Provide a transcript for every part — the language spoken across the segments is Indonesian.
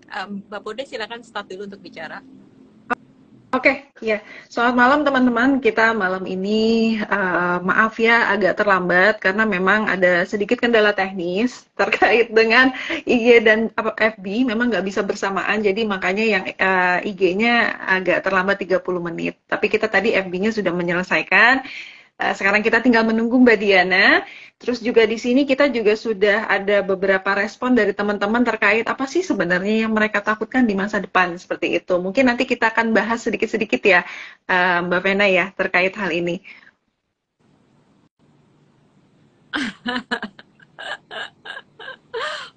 Mbak Bode silakan start dulu untuk bicara. Oke, ya. Selamat malam teman-teman. Kita malam ini maaf ya agak terlambat karena memang ada sedikit kendala teknis terkait dengan IG dan FB. Memang nggak bisa bersamaan, jadi makanya yang IG-nya agak terlambat 30 menit. Tapi kita tadi FB-nya sudah menyelesaikan. Sekarang kita tinggal menunggu Mbak Diana. Terus juga di sini kita juga sudah ada beberapa respon dari teman-teman terkait apa sih sebenarnya yang mereka takutkan di masa depan seperti itu. Mungkin nanti kita akan bahas sedikit-sedikit ya, Mbak Vena ya terkait hal ini.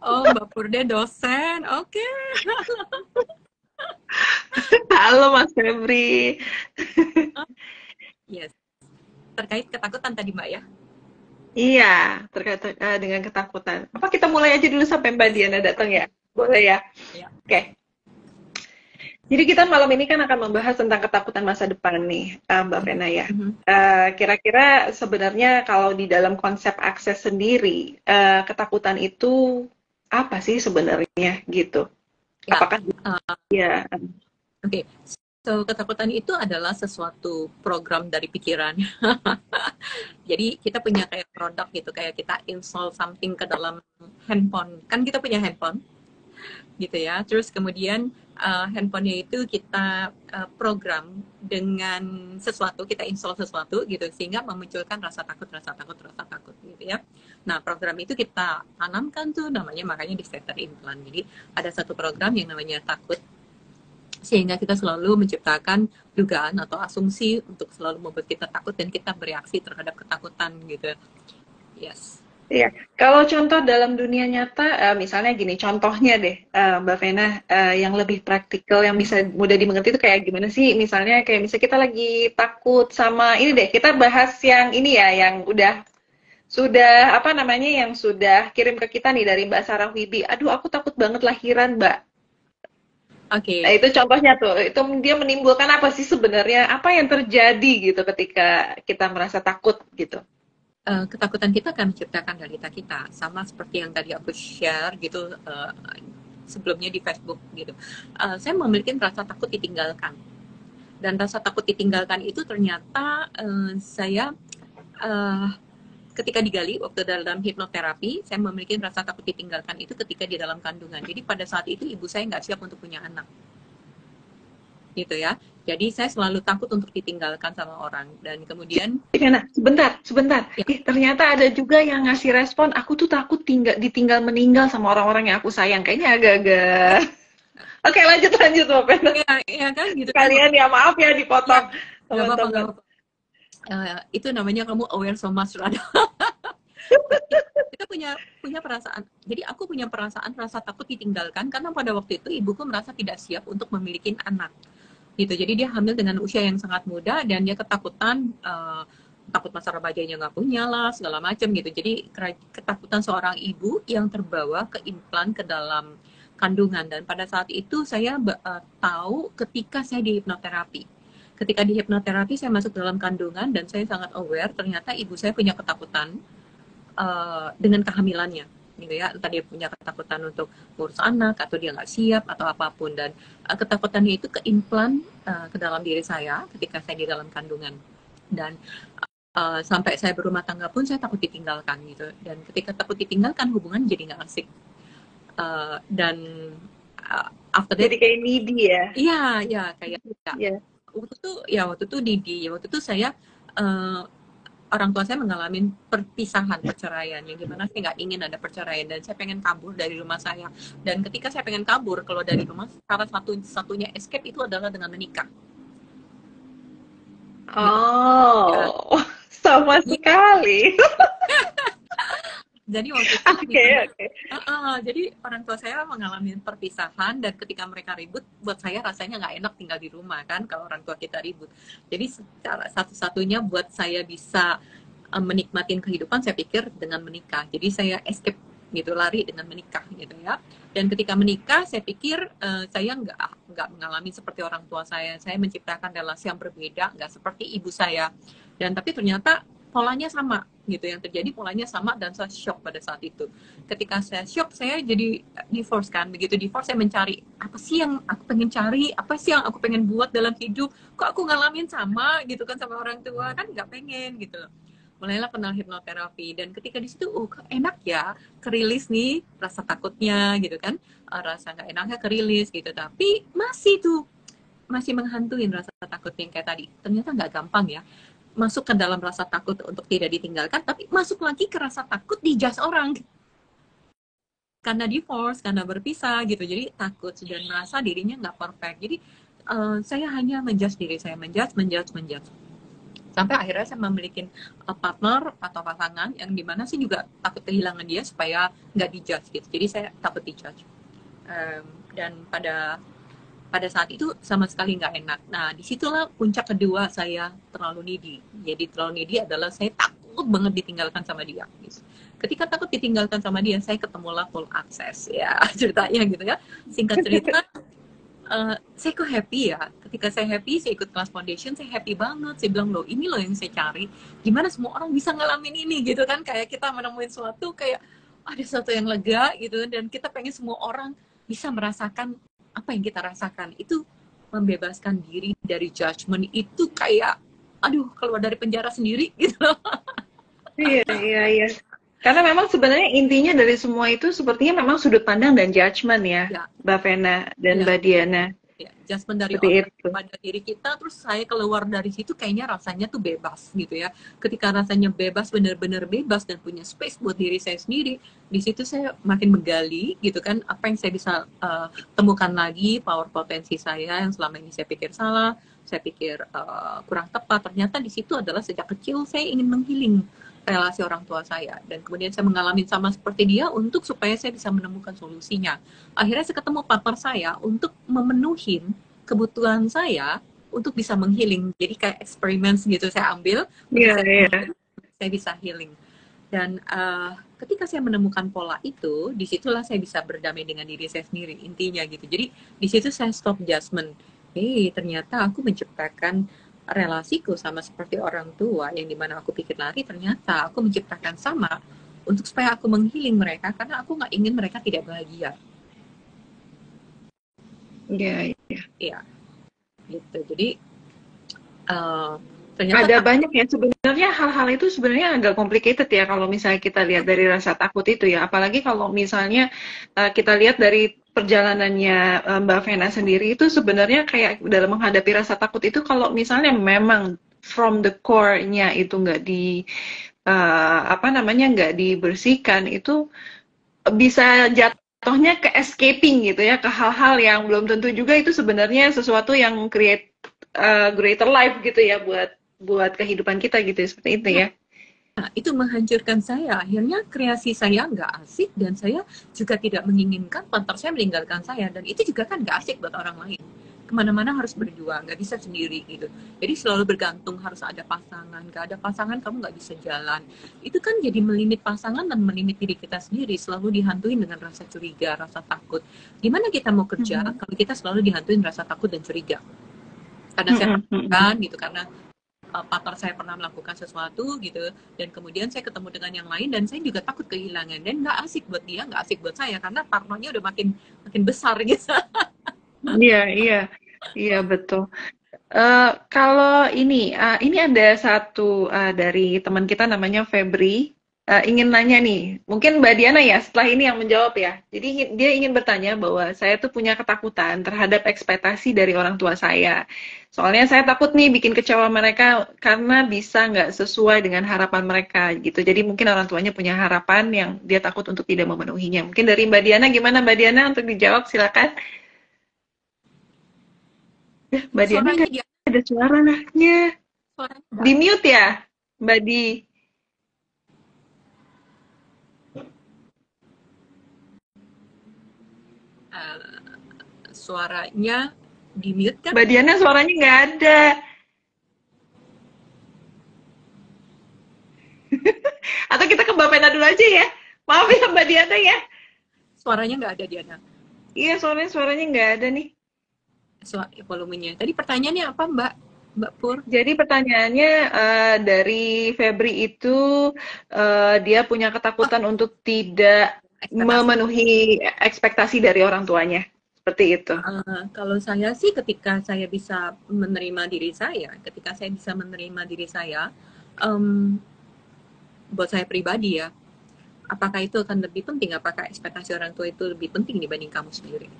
Oh, Mbak Bode dosen. Oke. Halo Mas Febri. Yes. Terkait ketakutan tadi, Mbak ya. Iya, terkait dengan ketakutan. Apa kita mulai aja dulu sampai Mbak Diana datang ya? Boleh ya? Ya. Oke. Jadi kita malam ini kan akan membahas tentang ketakutan masa depan nih, Mbak Vena ya. Mhm. Kira-kira sebenarnya kalau di dalam konsep akses sendiri, ketakutan itu apa sih sebenarnya gitu? Ya. Apakah Uh, ya? Oke. So, ketakutan itu adalah sesuatu program dari pikiran. Jadi kita punya kayak produk gitu, kayak kita install something ke dalam handphone. Kan kita punya handphone gitu ya. Terus kemudian handphonenya itu kita program dengan sesuatu, kita install sesuatu gitu sehingga memunculkan rasa takut, rasa takut, rasa takut gitu ya. Nah, program itu kita tanamkan tuh namanya makanya di starter implant. Jadi ada satu program yang namanya takut sehingga kita selalu menciptakan dugaan atau asumsi untuk selalu membuat kita takut dan kita bereaksi terhadap ketakutan gitu. Yes. Iya, kalau contoh dalam dunia nyata, misalnya gini, contohnya deh, Mbak Vena, yang lebih praktikal, yang bisa mudah dimengerti itu kayak gimana sih? Misalnya kayak misalnya kita lagi takut sama ini deh, kita bahas yang ini ya, yang sudah apa namanya yang sudah kirim ke kita nih dari Mbak Sarah Wibi. Aduh, aku takut banget lahiran, Mbak. Oke. Nah, itu contohnya tuh. Itu dia menimbulkan apa sih sebenarnya? Apa yang terjadi gitu ketika kita merasa takut gitu? Ketakutan kita akan menciptakan realita kita sama seperti yang tadi aku share gitu sebelumnya di Facebook gitu. Saya memiliki rasa takut ditinggalkan dan rasa takut ditinggalkan itu ternyata saya uh, ketika digali waktu dalam hipnoterapi saya memiliki rasa takut ditinggalkan itu ketika di dalam kandungan. Jadi pada saat itu ibu saya nggak siap untuk punya anak gitu ya. Jadi saya selalu takut untuk ditinggalkan sama orang dan kemudian Nah, sebentar. ya. Ternyata ada juga yang ngasih respon, aku tuh takut ditinggal meninggal sama orang-orang yang aku sayang. Kayaknya agak-agak. Oke, lanjut, Mbak Pena. Ya, ya kan gitu kan. Kalian ya, maaf ya Ya, dipotong, nggak apa-apa, nggak teman-teman. apa-apa. Itu namanya kamu aware so much, Rada. Kita punya punya perasaan. Jadi aku punya perasaan rasa takut ditinggalkan karena pada waktu itu ibuku merasa tidak siap untuk memiliki anak. Gitu. Jadi dia hamil dengan usia yang sangat muda dan dia ketakutan takut masa remajanya nggak punya lah segala macam gitu. Jadi ketakutan seorang ibu yang terbawa ke implan ke dalam kandungan dan pada saat itu saya tahu ketika saya di hipnoterapi. Ketika di hipnoterapi saya masuk dalam kandungan dan saya sangat aware ternyata ibu saya punya ketakutan dengan kehamilannya gitu ya, entah dia punya ketakutan untuk ngurus anak atau dia nggak siap atau apapun dan ketakutannya itu keimplan ke dalam diri saya ketika saya di dalam kandungan dan sampai saya berumah tangga pun saya takut ditinggalkan gitu dan ketika takut ditinggalkan hubungan jadi nggak asik dan after that Jadi kayak needy ya. iya ya kayak Iya. waktu itu saya uh, orang tua saya mengalami perpisahan, perceraian, yang gimana saya nggak ingin ada perceraian dan saya pengen kabur dari rumah saya. Dan ketika saya pengen kabur kalau dari rumah, salah satunya escape itu adalah dengan menikah. Gitu. Ya. Oh, sama Jadi, sekali. jadi waktu itu Oke, gimana? oke. Jadi orang tua saya mengalami perpisahan dan ketika mereka ribut, buat saya rasanya nggak enak tinggal di rumah kan kalau orang tua kita ribut. Jadi secara satu-satunya buat saya bisa menikmatin kehidupan saya pikir dengan menikah. Jadi saya escape gitu lari dengan menikah gitu ya. Dan ketika menikah saya pikir saya nggak mengalami seperti orang tua saya menciptakan relasi yang berbeda, nggak seperti ibu saya. Dan tapi ternyata polanya sama gitu yang terjadi polanya sama dan saya shock pada saat itu. Ketika saya shock, saya jadi divorce kan. Begitu divorce saya mencari apa sih yang aku pengen cari, apa sih yang aku pengen buat dalam hidup. Kok aku ngalamin sama gitu kan sama orang tua, kan nggak pengen gitu loh. Mulailah kenal hipnoterapi dan ketika di situ kok enak ya, kerilis nih rasa takutnya gitu kan. Rasa nggak enaknya kerilis gitu, tapi masih menghantuin rasa takut yang kayak tadi. Ternyata nggak gampang ya masuk ke dalam rasa takut untuk tidak ditinggalkan, tapi masuk lagi ke rasa takut dijudge orang karena divorce, karena berpisah gitu. Jadi takut dan merasa dirinya nggak perfect. Jadi saya hanya menjudge diri saya, menjudge. Sampai akhirnya saya memiliki partner atau pasangan yang dimana sih juga takut kehilangan dia supaya nggak dijudge gitu. Jadi saya takut dijudge. Dan pada saat itu sama sekali nggak enak. Nah, disitulah puncak kedua saya terlalu needy. Jadi terlalu needy adalah saya takut banget ditinggalkan sama dia. Gitu. Ketika takut ditinggalkan sama dia, saya ketemulah full access ya ceritanya gitu ya. Singkat cerita, saya kok happy ya. Ketika saya happy, saya ikut kelas foundation, saya happy banget. Saya bilang loh, ini loh yang saya cari. Gimana semua orang bisa ngalamin ini gitu kan? Kayak kita menemuin sesuatu kayak ada sesuatu yang lega gitu dan kita pengen semua orang bisa merasakan apa yang kita rasakan. Itu membebaskan diri dari judgement itu kayak aduh keluar dari penjara sendiri gitu loh. Iya. Karena memang sebenarnya intinya dari semua itu sepertinya memang sudut pandang dan judgement ya, Ya, Mbak Vena dan ya, Mbak Diana. ya. Judgement dari Seperti orang itu. pada diri kita, terus saya keluar dari situ kayaknya rasanya tuh bebas gitu ya. Ketika rasanya bebas, benar-benar bebas dan punya space buat diri saya sendiri, di situ saya makin menggali gitu kan, apa yang saya bisa temukan lagi, power potensi saya yang selama ini saya pikir salah, saya pikir kurang tepat. Ternyata di situ adalah sejak kecil saya ingin menghealing relasi orang tua saya dan kemudian saya mengalami sama seperti dia untuk supaya saya bisa menemukan solusinya. Akhirnya saya ketemu partner saya untuk memenuhi kebutuhan saya untuk bisa menghealing. Jadi kayak eksperimen gitu saya ambil untuk saya bisa healing. Dan ketika saya menemukan pola itu, disitulah saya bisa berdamai dengan diri saya sendiri intinya gitu. Jadi di situ saya stop judgment. Ternyata aku menciptakan relasiku sama seperti orang tua yang dimana aku pikir lari, ternyata aku menciptakan sama untuk supaya aku menghealing mereka karena aku nggak ingin mereka tidak bahagia. Iya. Iya, gitu. Jadi ternyata Ada banyak ya sebenarnya hal-hal itu sebenarnya agak complicated ya kalau misalnya kita lihat dari rasa takut itu ya. Apalagi kalau misalnya kita lihat dari perjalanannya Mbak Vena sendiri itu sebenarnya kayak dalam menghadapi rasa takut itu kalau misalnya memang from the core-nya itu nggak nggak dibersihkan itu bisa jatuhnya ke escaping gitu ya, ke hal-hal yang belum tentu juga itu sebenarnya sesuatu yang create greater life gitu ya buat kehidupan kita gitu seperti itu ya. Nah, itu menghancurkan saya. Akhirnya kreasi saya nggak asik dan saya juga tidak menginginkan partner saya meninggalkan saya. Dan itu juga kan nggak asik buat orang lain. Kemana-mana harus berdua, nggak bisa sendiri gitu. Jadi selalu bergantung harus ada pasangan. Nggak ada pasangan kamu nggak bisa jalan. Itu kan jadi melimit pasangan dan melimit diri kita sendiri. Selalu dihantui dengan rasa curiga, rasa takut. Gimana kita mau kerja kalau kita selalu dihantui rasa takut dan curiga? Karena saya kan gitu, karena partner saya pernah melakukan sesuatu gitu dan kemudian saya ketemu dengan yang lain dan saya juga takut kehilangan dan nggak asik buat dia, nggak asik buat saya karena partnernya udah makin besar gitu. Iya betul. Kalau ini ada satu dari teman kita namanya Febri ingin nanya nih, mungkin Mbak Diana ya setelah ini yang menjawab ya. Jadi dia ingin bertanya bahwa saya tuh punya ketakutan terhadap ekspektasi dari orang tua saya. Soalnya saya takut nih bikin kecewa mereka karena bisa nggak sesuai dengan harapan mereka gitu. Jadi mungkin orang tuanya punya harapan yang dia takut untuk tidak memenuhinya. Mungkin dari Mbak Diana gimana Mbak Diana untuk dijawab silakan. Mbak Diana Suaranya nggak ada suaranya. Di mute ya, Mbak Di. Suaranya di mute kan? Mbak Diana suaranya nggak ada. Atau kita ke Mbak Pena dulu aja ya. Maaf ya Mbak Diana ya. Suaranya nggak ada Diana. Iya suaranya nggak ada nih. Volumenya. Tadi pertanyaannya apa Mbak? Mbak Pur? Jadi pertanyaannya dari Febri itu dia punya Oh, ketakutan untuk tidak ekspektasi. memenuhi ekspektasi dari orang tuanya. Seperti itu. Kalau saya sih ketika saya bisa menerima diri saya, ketika saya bisa menerima diri saya, em, buat saya pribadi ya, apakah itu akan lebih penting? Apakah ekspektasi orang tua itu lebih penting dibanding kamu sendiri?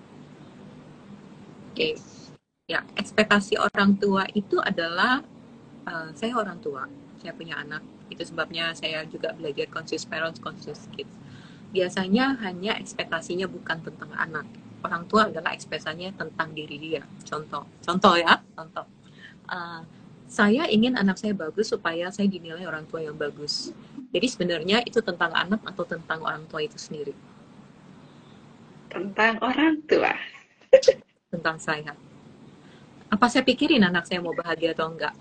Oke, Yes. ya ekspektasi orang tua itu adalah saya orang tua, saya punya anak. Itu sebabnya saya juga belajar conscious parents, conscious kids. Biasanya hanya ekspektasinya bukan tentang anak. Orang tua adalah ekspektasinya tentang diri dia. Contoh ya, contoh. Uh, saya ingin anak saya bagus supaya saya dinilai orang tua yang bagus. Jadi sebenarnya itu tentang anak atau tentang orang tua itu sendiri, Tentang orang tua. tentang saya. Apa saya pikirin anak saya mau bahagia atau enggak?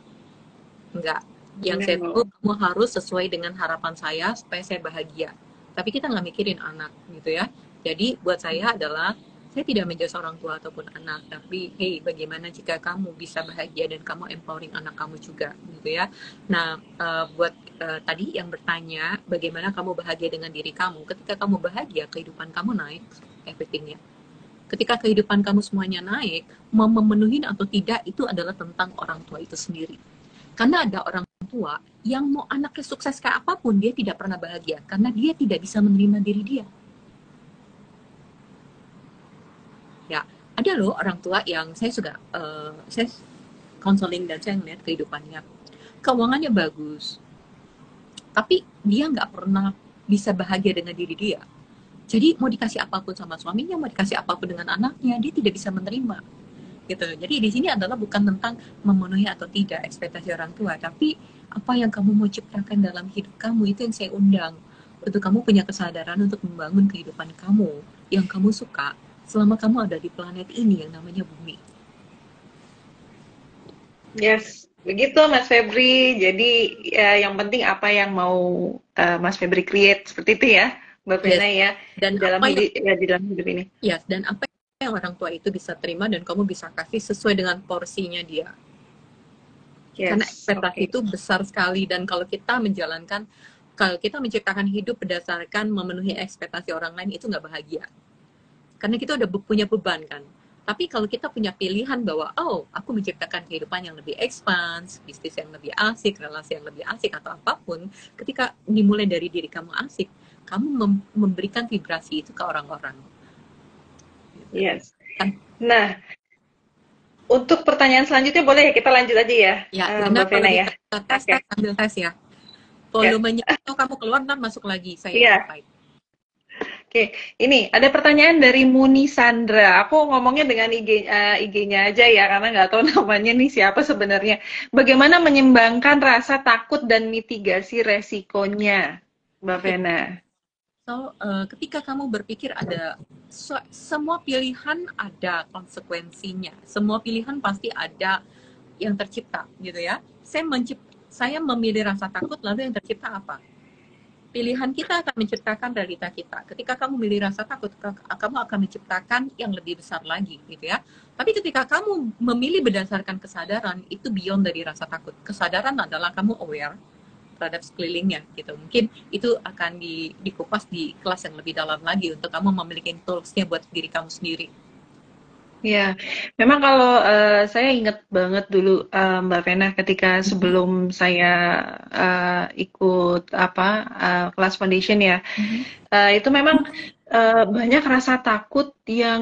Enggak. Yang saya tahu No. kamu harus sesuai dengan harapan saya supaya saya bahagia. Tapi kita nggak mikirin anak gitu ya. Jadi buat saya adalah saya tidak menjudge orang tua ataupun anak, tapi hey, bagaimana jika kamu bisa bahagia dan kamu empowering anak kamu juga gitu ya. Nah, buat tadi yang bertanya bagaimana kamu bahagia dengan diri kamu, ketika kamu bahagia kehidupan kamu naik everything ya. Ketika kehidupan kamu semuanya naik, mau memenuhi atau tidak itu adalah tentang orang tua itu sendiri. Karena ada orang tua yang mau anaknya sukses kayak apapun, dia tidak pernah bahagia. Karena dia tidak bisa menerima diri dia. Ya, ada loh orang tua yang saya counseling dan saya ngeliat kehidupannya. Keuangannya bagus, tapi dia nggak pernah bisa bahagia dengan diri dia. Jadi mau dikasih apapun sama suaminya, mau dikasih apapun dengan anaknya, dia tidak bisa menerima. Gitu. Jadi di sini adalah bukan tentang memenuhi atau tidak ekspektasi orang tua, tapi apa yang kamu mau ciptakan dalam hidup kamu itu yang saya undang. Untuk kamu punya kesadaran untuk membangun kehidupan kamu yang kamu suka selama kamu ada di planet ini yang namanya bumi. Yes, begitu Mas Febri. Jadi yang penting apa yang mau Mas Febri create seperti itu ya, Mbak Yes. Vena ya, Dan apa yang di dalam hidup ini. yes, dan apa yang orang tua itu bisa terima dan kamu bisa kasih sesuai dengan porsinya dia. Karena Yes, ekspektasi oke. itu besar sekali dan kalau kita menciptakan hidup berdasarkan memenuhi ekspektasi orang lain itu nggak bahagia. Karena kita udah punya beban kan. Tapi kalau kita punya pilihan bahwa, oh, aku menciptakan kehidupan yang lebih expans, bisnis yang lebih asik, relasi yang lebih asik, atau apapun, ketika dimulai dari diri kamu asik, kamu memberikan vibrasi itu ke orang-orang. Gitu. Yes. Kan? Nah, untuk pertanyaan selanjutnya boleh ya kita lanjut aja ya, Ya, Ganda Mbak kalau Vena ya. bisa tes, Oke. sambil tes ya. Ya. Volumenya itu kamu keluar, ntar masuk lagi, saya Iya. invite. Oke, ini ada pertanyaan dari Muni Sandra. Aku ngomongnya dengan IG-nya aja ya, karena nggak tahu namanya nih siapa sebenarnya. Bagaimana menyeimbangkan rasa takut dan mitigasi resikonya, Mbak Oke, Vena? so ketika kamu berpikir ada semua pilihan ada konsekuensinya, semua pilihan pasti ada yang tercipta, gitu ya. Saya memilih rasa takut, lalu yang tercipta apa? Pilihan kita akan menciptakan realita kita. Ketika kamu memilih rasa takut, kamu akan menciptakan yang lebih besar lagi, gitu ya. Tapi ketika kamu memilih berdasarkan kesadaran, itu beyond dari rasa takut. Kesadaran adalah kamu aware terhadap sekelilingnya, gitu. Mungkin itu akan dikupas di kelas yang lebih dalam lagi untuk kamu memiliki tools-nya buat diri kamu sendiri. Ya, memang kalau saya ingat banget dulu Mbak Vena ketika sebelum saya ikut kelas foundation ya, itu memang banyak rasa takut yang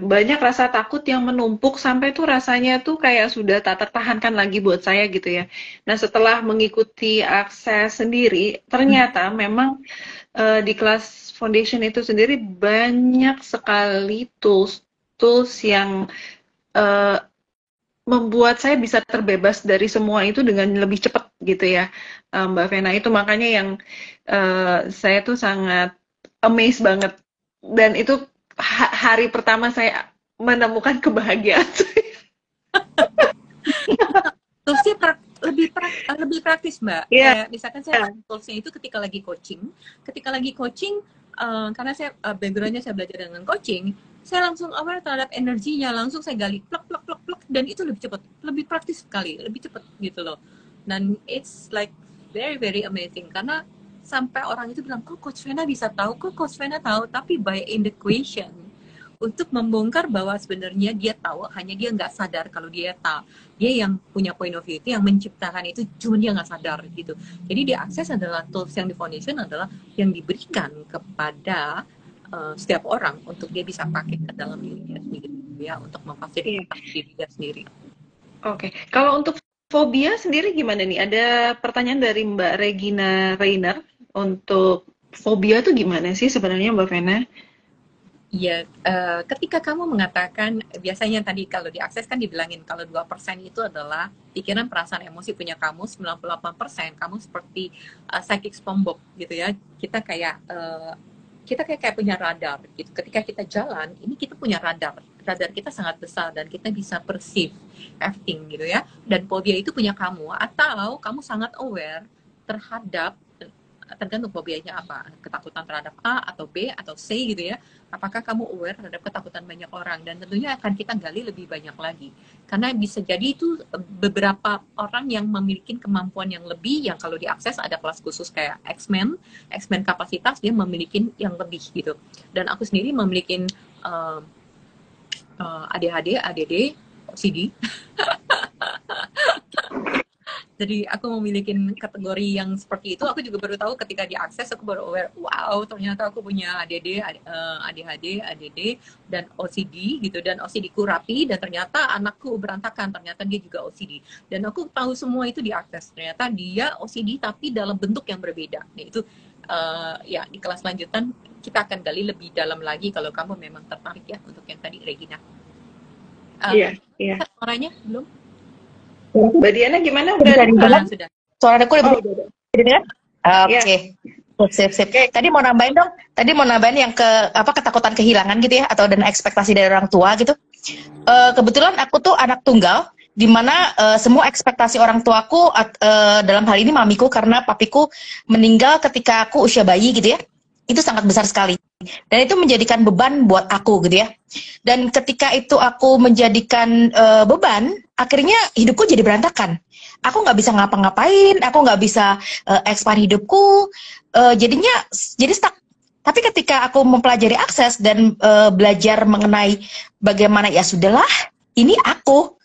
banyak rasa takut yang menumpuk sampai tuh rasanya tuh kayak sudah tak tertahankan lagi buat saya gitu ya. Nah setelah mengikuti akses sendiri, ternyata memang di kelas foundation itu sendiri banyak sekali tools yang uh, membuat saya bisa terbebas dari semua itu dengan lebih cepat gitu ya, Mbak Vena. Itu makanya yang saya tuh sangat amazed banget. Dan itu hari pertama saya menemukan kebahagiaan. Toolsnya lebih praktis, Mbak. Iya. Kayak misalkan saya pakai toolsnya itu ketika lagi coaching, karena saya backgroundnya saya belajar dengan coaching, saya langsung aware terhadap energinya, langsung saya gali plak plak plak plak, dan itu lebih cepat, lebih praktis sekali, lebih cepat gitu loh. Dan it's like very very amazing, karena sampai orang itu bilang, kok Coach Vena bisa tahu, kok Coach Vena tahu, tapi by intuition, untuk membongkar bahwa sebenarnya dia tahu, hanya dia nggak sadar kalau dia tahu, dia yang punya point of view itu, yang menciptakan itu, cuma dia nggak sadar gitu. Jadi di akses adalah tools yang di foundation adalah yang diberikan kepada setiap orang untuk dia bisa pakai ke dalam diri dia sendiri ya, untuk memfasilitasi diri dia sendiri. Oke, kalau untuk fobia sendiri gimana nih? Ada pertanyaan dari Mbak Regina Reiner untuk fobia tuh gimana sih sebenarnya Mbak Vena? Iya, ketika kamu mengatakan, biasanya tadi kalau diakses kan dibilangin kalau 2% itu adalah pikiran, perasaan, emosi punya kamu, 98% kamu seperti psychic spombok gitu ya. Kita kayak punya radar gitu. Ketika kita jalan, ini kita punya radar. Radar kita sangat besar dan kita bisa perceive everything gitu ya. Dan fobia itu punya kamu, atau kamu sangat aware terhadap, tergantung fobianya apa, ketakutan terhadap A atau B atau C gitu ya. Apakah kamu aware terhadap ketakutan banyak orang, dan tentunya akan kita gali lebih banyak lagi, karena bisa jadi itu beberapa orang yang memiliki kemampuan yang lebih, yang kalau diakses ada kelas khusus kayak X-Men kapasitas, dia memiliki yang lebih gitu. Dan aku sendiri memiliki ADHD, ADD, OCD. Jadi aku memiliki kategori yang seperti itu. Aku juga baru tahu ketika diakses, aku baru aware, wow, ternyata aku punya ADD, ADHD, ADD, dan OCD gitu. Dan OCD ku rapi, dan ternyata anakku berantakan, ternyata dia juga OCD. Dan aku tahu semua itu diakses. Ternyata dia OCD tapi dalam bentuk yang berbeda. Nah itu ya di kelas lanjutan kita akan gali lebih dalam lagi kalau kamu memang tertarik ya untuk yang tadi Regina. Iya. Suaranya belum? Mbak Diana gimana? Sudah. Suaraku udah didengar? Oke. Sip. Tadi mau nambahin yang ketakutan kehilangan gitu ya, atau dan ekspektasi dari orang tua gitu. Kebetulan aku tuh anak tunggal, di mana semua ekspektasi orang tuaku, dalam hal ini mamiku, karena papiku meninggal ketika aku usia bayi gitu ya. Itu sangat besar sekali. Dan itu menjadikan beban buat aku gitu ya. Dan ketika itu aku menjadikan beban, akhirnya hidupku jadi berantakan. Aku nggak bisa ngapa-ngapain, aku nggak bisa expand hidupku, jadi stuck. Tapi ketika aku mempelajari akses dan belajar mengenai bagaimana, ya sudahlah, ini aku.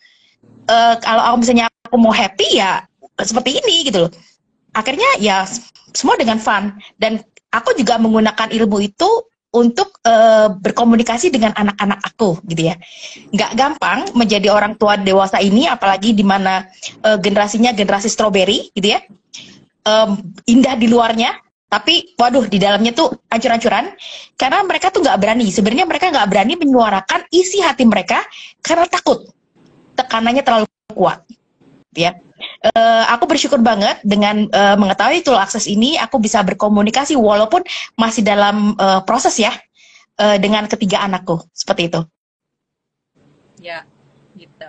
Kalau misalnya aku mau happy ya seperti ini gitu loh. Akhirnya ya semua dengan fun, dan aku juga menggunakan ilmu itu untuk berkomunikasi dengan anak-anak aku gitu ya. Nggak gampang menjadi orang tua dewasa ini, apalagi di mana generasinya generasi strawberry gitu ya. Indah di luarnya, tapi waduh di dalamnya tuh hancur-hancuran, karena mereka tuh nggak berani. Sebenarnya mereka nggak berani menyuarakan isi hati mereka karena takut tekanannya terlalu kuat ya. Aku bersyukur banget dengan mengetahui tool akses ini, aku bisa berkomunikasi walaupun masih dalam proses ya, dengan ketiga anakku, seperti itu. Ya, gitu.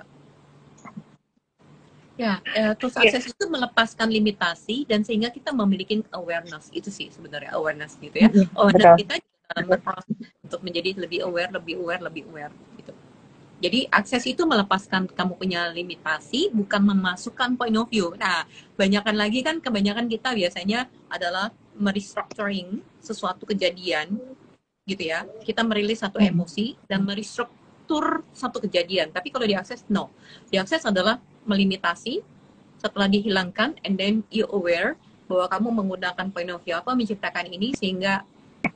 Ya, tools akses itu melepaskan limitasi, dan sehingga kita memiliki awareness, itu sih sebenarnya awareness gitu ya. Awareness kita dalam berproses untuk menjadi lebih aware gitu. Jadi akses itu melepaskan kamu punya limitasi, bukan memasukkan point of view. Nah, kebanyakan kita biasanya adalah merestructuring sesuatu kejadian, gitu ya. Kita merilis satu emosi dan merestruktur satu kejadian. Tapi kalau diakses, no. Diakses adalah melimitasi, setelah dihilangkan, and then you aware bahwa kamu menggunakan point of view apa menciptakan ini, sehingga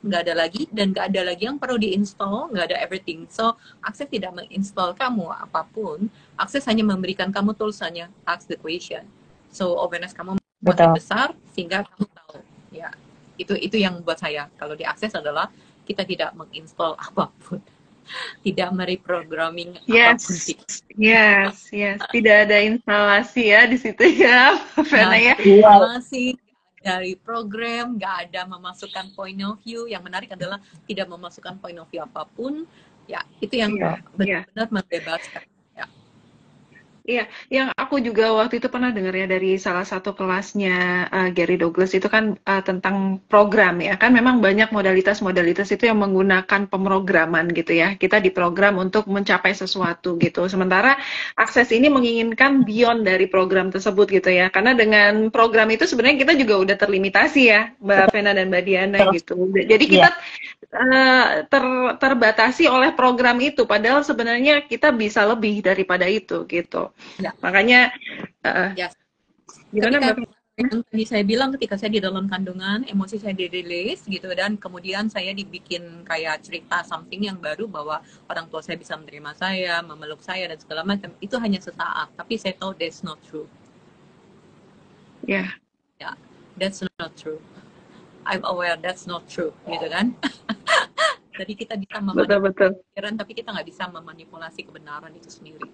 nggak ada lagi, dan nggak ada lagi yang perlu diinstall, nggak ada everything. So, akses tidak menginstall kamu apapun, akses hanya memberikan kamu tools, hanya ask the question. So, awareness kamu makin besar, sehingga kamu tahu. Ya, itu yang buat saya, kalau diakses adalah kita tidak menginstall apapun, tidak mereprogramming apapun. Yes. Tidak ada instalasi ya di situ ya, Vena ya. Instalasi dari program, nggak ada memasukkan point of view. Yang menarik adalah tidak memasukkan point of view apapun. Ya, itu yang benar-benar membebaskan. Ya. Iya, yang aku juga waktu itu pernah dengar ya dari salah satu kelasnya Gary Douglas itu kan tentang program ya. Kan memang banyak modalitas-modalitas itu yang menggunakan pemrograman gitu ya. Kita diprogram untuk mencapai sesuatu gitu. Sementara akses ini menginginkan beyond dari program tersebut gitu ya. Karena dengan program itu sebenarnya kita juga udah terlimitasi ya, Mbak Vena dan Mbak Diana Betul. gitu. Jadi Iya. kita terbatasi oleh program itu, padahal sebenarnya kita bisa lebih daripada itu gitu. Ya, Makanya uh, ya. gimana Ketika Mbak? yang tadi saya bilang, ketika saya di dalam kandungan, emosi saya dirilis gitu, dan kemudian saya dibikin kayak cerita something yang baru bahwa orang tua saya bisa menerima saya, memeluk saya dan segala macam. Itu hanya sesaat, tapi saya tahu that's not true. Ya, Ya, that's not true. I'm aware that's not true, gitu kan? Jadi kita bisa memanipulasi betul-betul. pikiran, tapi kita nggak bisa memanipulasi kebenaran itu sendiri.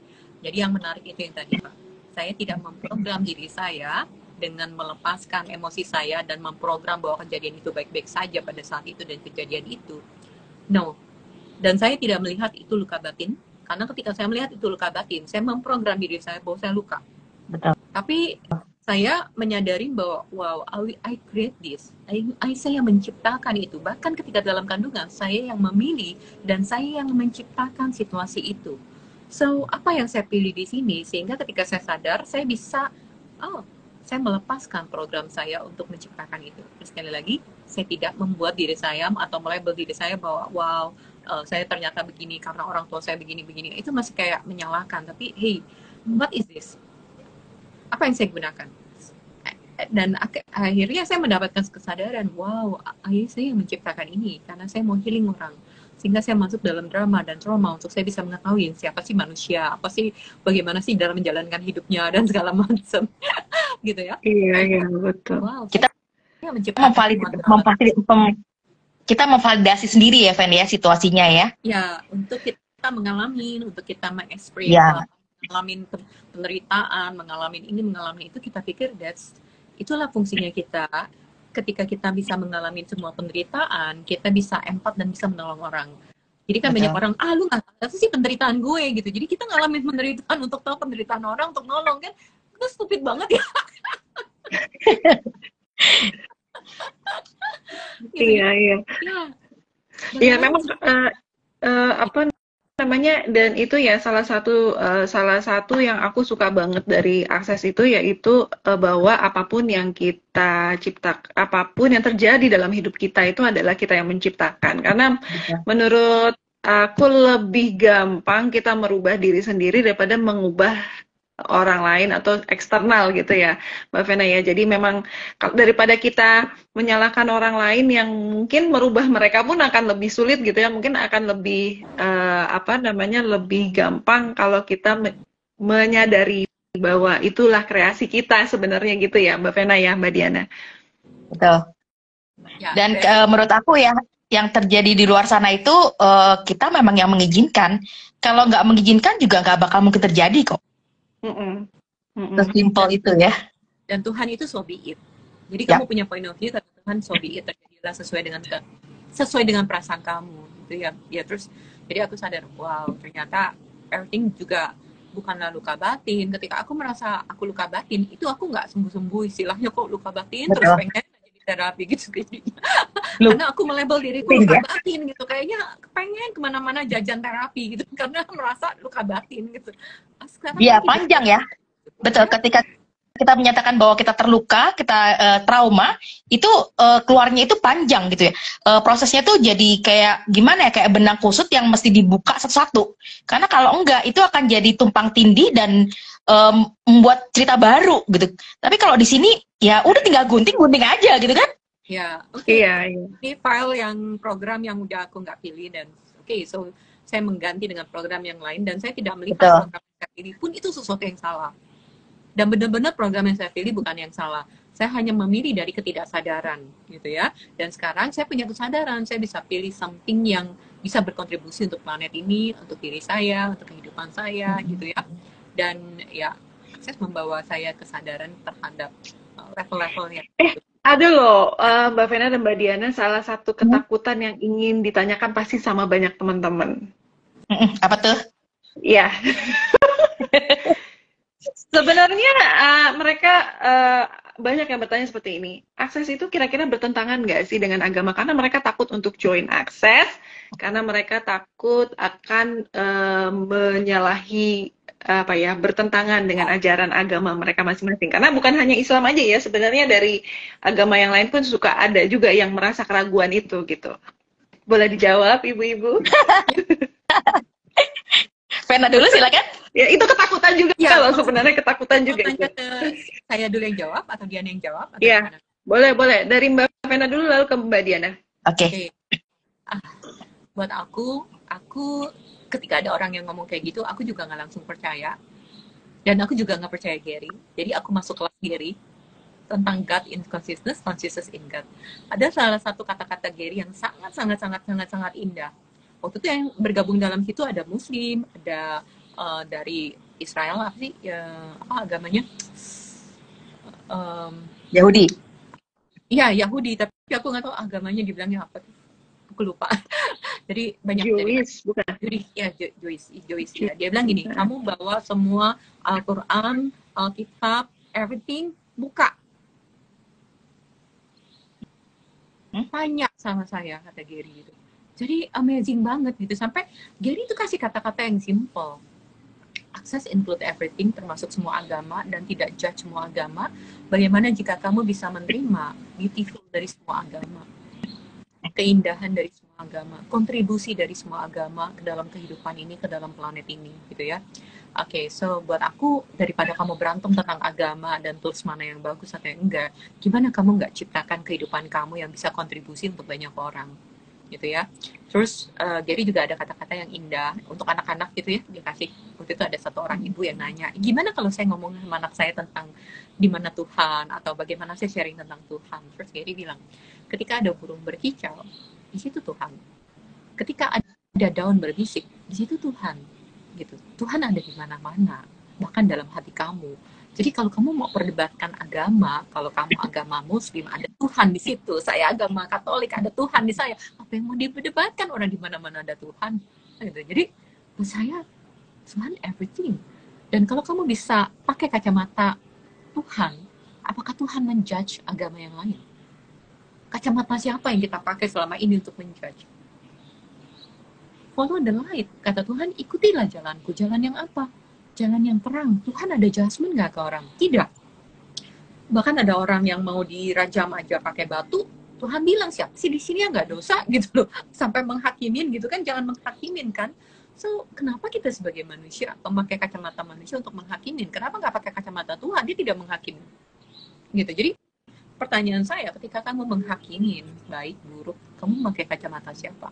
Jadi yang menarik itu yang tadi, Pak. Saya tidak memprogram diri saya dengan melepaskan emosi saya dan memprogram bahwa kejadian itu baik-baik saja pada saat itu dan kejadian itu. No. Dan saya tidak melihat itu luka batin, karena ketika saya melihat itu luka batin, saya memprogram diri saya bahwa saya luka. Betul. Tapi saya menyadari bahwa wow, I create this. Saya menciptakan itu. Bahkan ketika dalam kandungan, saya yang memilih dan saya yang menciptakan situasi itu. So, apa yang saya pilih di sini sehingga ketika saya sadar, saya bisa saya melepaskan program saya untuk menciptakan itu. Terus sekali lagi, saya tidak membuat diri saya atau melabel diri saya bahwa wow, saya ternyata begini karena orang tua saya begini-begini. Itu masih kayak menyalahkan. Tapi hey, what is this? Apa yang saya gunakan? Dan akhirnya saya mendapatkan kesadaran, wow, saya yang menciptakan ini karena saya mau healing orang, sehingga saya masuk dalam drama dan trauma untuk saya bisa mengetahui siapa sih manusia, apa sih, bagaimana sih dalam menjalankan hidupnya dan segala macam. Gitu ya. Iya, betul. Wow, Kita kita memvalidasi sendiri ya, Ven ya, situasinya ya. Ya, untuk kita mengalami, untuk kita mengekspres, mengalami penderitaan, mengalami ini, mengalami itu, kita pikir itulah fungsinya kita. Ketika kita bisa mengalami semua penderitaan, kita bisa empat dan bisa menolong orang. Jadi kan banyak orang, lu nggak tahu sih penderitaan gue gitu. Jadi kita ngalamin penderitaan untuk tahu penderitaan orang, untuk nolong kan. Itu stupid banget ya. Iya. Iya, memang apa namanya, dan itu ya salah satu yang aku suka banget dari akses itu, yaitu bahwa apapun yang kita ciptakan, apapun yang terjadi dalam hidup kita itu adalah kita yang menciptakan. Karena menurut aku lebih gampang kita merubah diri sendiri daripada mengubah orang lain atau eksternal gitu ya, Mbak Vena ya. Jadi memang daripada kita menyalahkan orang lain yang mungkin merubah mereka pun akan lebih sulit gitu ya, mungkin akan lebih lebih gampang kalau kita menyadari bahwa itulah kreasi kita sebenarnya gitu ya, Mbak Vena ya, Mbak Diana. Betul. Dan menurut aku ya, yang terjadi di luar sana itu kita memang yang mengizinkan. Kalau nggak mengizinkan juga nggak bakal mungkin terjadi kok. Sesimpel itu ya. Dan Tuhan itu so be it. Jadi kamu punya point of view, tapi Tuhan so be it, terjadilah sesuai dengan perasaan kamu gitu ya. Ya terus jadi aku sadar, wow, ternyata everything juga bukanlah luka batin. Ketika aku merasa aku luka batin, itu aku nggak sembuh-sembuh, istilahnya kok luka batin. Betul. Terus pengen jadi terapi gitu. Karena aku melabel diriku luka batin gitu, kayaknya pengen kemana-mana jajan terapi gitu karena merasa luka batin gitu. Iya, panjang ya. Betul, ketika kita menyatakan bahwa kita terluka, kita trauma, itu keluarnya itu panjang gitu ya. Prosesnya tuh jadi kayak gimana ya, kayak benang kusut yang mesti dibuka satu-satu. Karena kalau enggak, itu akan jadi tumpang tindih dan membuat cerita baru gitu. Tapi kalau di sini ya udah tinggal gunting aja gitu kan. Ya, Iya. Ini file yang program yang udah aku nggak pilih dan so saya mengganti dengan program yang lain dan saya tidak melihat program yang saya pilih pun itu sesuatu yang salah. Dan benar-benar program yang saya pilih bukan yang salah. Saya hanya memilih dari ketidaksadaran, gitu ya. Dan sekarang saya punya kesadaran, saya bisa pilih something yang bisa berkontribusi untuk planet ini, untuk diri saya, untuk kehidupan saya, gitu ya. Dan ya, akses membawa saya kesadaran terhadap level-levelnya. Ada loh, Mbak Vena dan Mbak Diana, salah satu ketakutan yang ingin ditanyakan pasti sama banyak teman-teman. Apa tuh? Iya. Sebenarnya mereka banyak yang bertanya seperti ini. Akses itu kira-kira bertentangan nggak sih dengan agama? Karena mereka takut untuk join akses, karena mereka takut akan menyalahi apa ya, bertentangan dengan ajaran agama mereka masing-masing. Karena bukan hanya Islam aja ya, sebenarnya dari agama yang lain pun suka ada juga yang merasa keraguan itu gitu. Boleh dijawab, ibu-ibu? Vena dulu silakan. Ya, itu ketakutan juga Ya, loh, sebenarnya ketakutan juga itu. tanya ke saya dulu yang jawab atau Diana yang jawab? Atau Iya, gimana? boleh. Dari Mbak Vena dulu lalu ke Mbak Diana. Oke. Oke. Buat aku ketika ada orang yang ngomong kayak gitu, aku juga nggak langsung percaya. Dan aku juga nggak percaya Gary. Jadi aku masuk kelas Gary tentang God in consciousness, consciousness in God. Ada salah satu kata-kata Gary yang sangat indah. Waktu itu yang bergabung dalam situ ada Muslim, ada dari Israel, apa sih apa agamanya? Yahudi. Iya, Yahudi, tapi aku nggak tahu agamanya dibilangnya apa. Aku lupa. Jadi banyak Jewish, bukan? Jewish ya. Dia bilang gini, kamu bawa semua Al-Quran, Alkitab, everything, buka. Tanya sama saya, kata Gary gitu. Jadi amazing banget gitu. Sampai Gary itu kasih kata-kata yang simple. Access include everything, termasuk semua agama, dan tidak judge semua agama. Bagaimana jika kamu bisa menerima beautiful dari semua agama, keindahan dari semua agama, kontribusi dari semua agama ke dalam kehidupan ini, ke dalam planet ini, gitu ya. Oke, so buat aku, daripada kamu berantem tentang agama dan tools mana yang bagus atau yang enggak, gimana kamu nggak ciptakan kehidupan kamu yang bisa kontribusi untuk banyak orang, gitu ya. Terus Gary juga ada kata-kata yang indah untuk anak-anak gitu ya, dia kasih. Waktu itu ada satu orang ibu yang nanya, gimana kalau saya ngomong sama anak saya tentang di mana Tuhan, atau bagaimana saya sharing tentang Tuhan. Terus Gary bilang, ketika ada burung berkicau, di situ Tuhan. Ketika ada daun berbisik, di situ Tuhan. Gitu. Tuhan ada di mana-mana, bahkan dalam hati kamu. Jadi kalau kamu mau perdebatkan agama, kalau kamu agama Muslim, ada Tuhan di situ. Saya agama Katolik, ada Tuhan di saya. Apa yang mau diperdebatkan? Orang di mana-mana ada Tuhan. Gitu. Jadi buat saya, Tuhan everything. Dan kalau kamu bisa pakai kacamata Tuhan, apakah Tuhan menjudge agama yang lain? Kacamata siapa yang kita pakai selama ini untuk menjudge? Follow the light. Kata Tuhan, ikutilah jalanku. Jalan yang apa? Jalan yang terang. Tuhan ada judgment nggak ke orang? Tidak. Bahkan ada orang yang mau dirajam aja pakai batu, Tuhan bilang, siapa sih di sini yang nggak dosa gitu loh. Sampai menghakimin gitu kan, jangan menghakimin kan. So, kenapa kita sebagai manusia memakai kacamata manusia untuk menghakimin? Kenapa nggak pakai kacamata Tuhan? Dia tidak menghakimi. Gitu. Jadi, pertanyaan saya, ketika kamu menghakimin baik, buruk, kamu memakai kacamata siapa?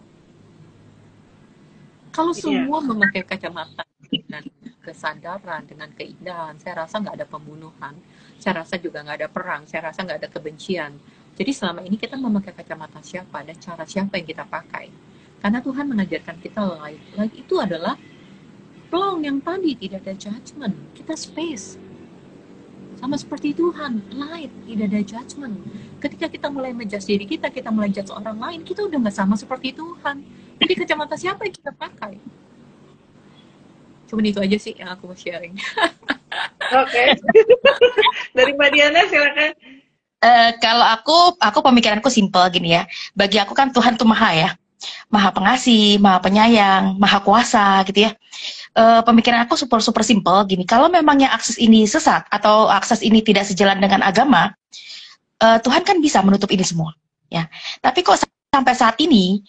Kalau semua memakai kacamata dengan kesadaran, dengan keindahan, saya rasa nggak ada pembunuhan, saya rasa juga nggak ada perang, saya rasa nggak ada kebencian. Jadi selama ini kita memakai kacamata siapa dan cara siapa yang kita pakai. Karena Tuhan mengajarkan kita light. Light itu adalah plong yang tadi, tidak ada judgment. Kita space. Sama seperti Tuhan, light, tidak ada judgment. Ketika kita mulai menjudge diri kita mulai judge orang lain, kita udah nggak sama seperti Tuhan. Jadi kacamata siapa yang kita pakai? Cuma itu aja sih yang aku mau sharing. Oke. Dari Mbak Diana silakan. Kalau aku pemikiranku simple gini ya. Bagi aku kan Tuhan tuh maha ya. Maha pengasih, maha penyayang, maha kuasa gitu ya. Pemikiran aku super simple gini. Kalau memangnya akses ini sesat atau akses ini tidak sejalan dengan agama, Tuhan kan bisa menutup ini semua ya. Tapi kok sampai saat ini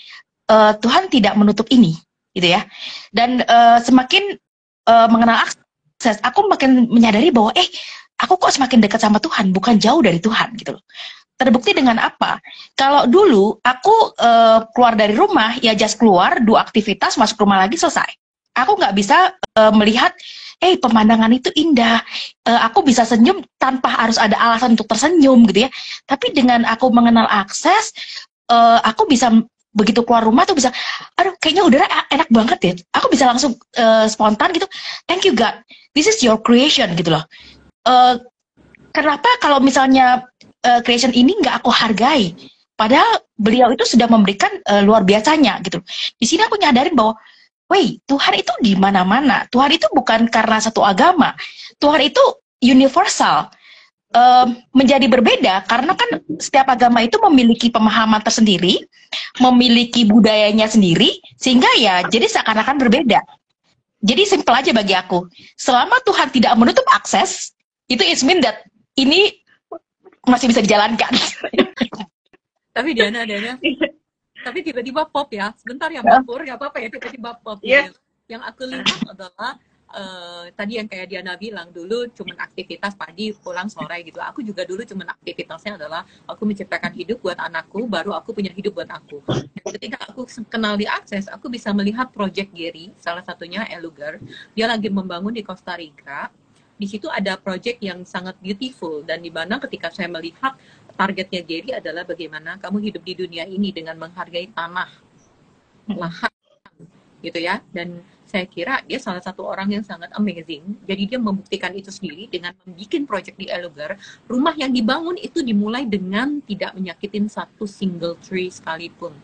Tuhan tidak menutup ini gitu ya. Dan semakin mengenal akses, aku makin menyadari bahwa aku kok semakin dekat sama Tuhan, bukan jauh dari Tuhan gitu loh. Terbukti dengan apa? Kalau dulu aku keluar dari rumah, ya just keluar, 2 aktivitas, masuk rumah lagi, selesai. Aku nggak bisa melihat, pemandangan itu indah. Aku bisa senyum tanpa harus ada alasan untuk tersenyum gitu ya. Tapi dengan aku mengenal akses, aku bisa begitu keluar rumah tuh bisa, aduh kayaknya udara enak banget ya. Aku bisa langsung spontan gitu, thank you God, this is your creation gitu loh. Kenapa kalau misalnya creation ini nggak aku hargai? Padahal beliau itu sudah memberikan luar biasanya gitu. Di sini aku nyadarin bahwa wait, Tuhan itu di mana-mana. Tuhan itu bukan karena satu agama. Tuhan itu universal. Menjadi berbeda karena kan setiap agama itu memiliki pemahaman tersendiri, memiliki budayanya sendiri, sehingga ya jadi seakan-akan berbeda. Jadi simpel aja bagi aku. Selama Tuhan tidak menutup akses, itu it mean that ini masih bisa dijalankan. Tapi Diana, tapi tiba-tiba pop ya. Sebentar ya Mbak Pur, nggak apa-apa ya tiba-tiba pop. Yes. Yang aku lihat adalah tadi yang kayak Diana bilang, dulu cuman aktivitas pagi pulang sore gitu. Aku juga dulu cuman aktivitasnya adalah aku menciptakan hidup buat anakku, baru aku punya hidup buat aku. Dan ketika aku kenal di Akses, aku bisa melihat Project Gary, salah satunya Eluger. Dia lagi membangun di Costa Rica. Di situ ada project yang sangat beautiful, dan di mana ketika saya melihat targetnya Gary adalah bagaimana kamu hidup di dunia ini dengan menghargai tanah, lahan, gitu ya. Dan saya kira dia salah satu orang yang sangat amazing. Jadi dia membuktikan itu sendiri dengan membuat project di Eluger. Rumah yang dibangun itu dimulai dengan tidak menyakitin satu single tree sekalipun.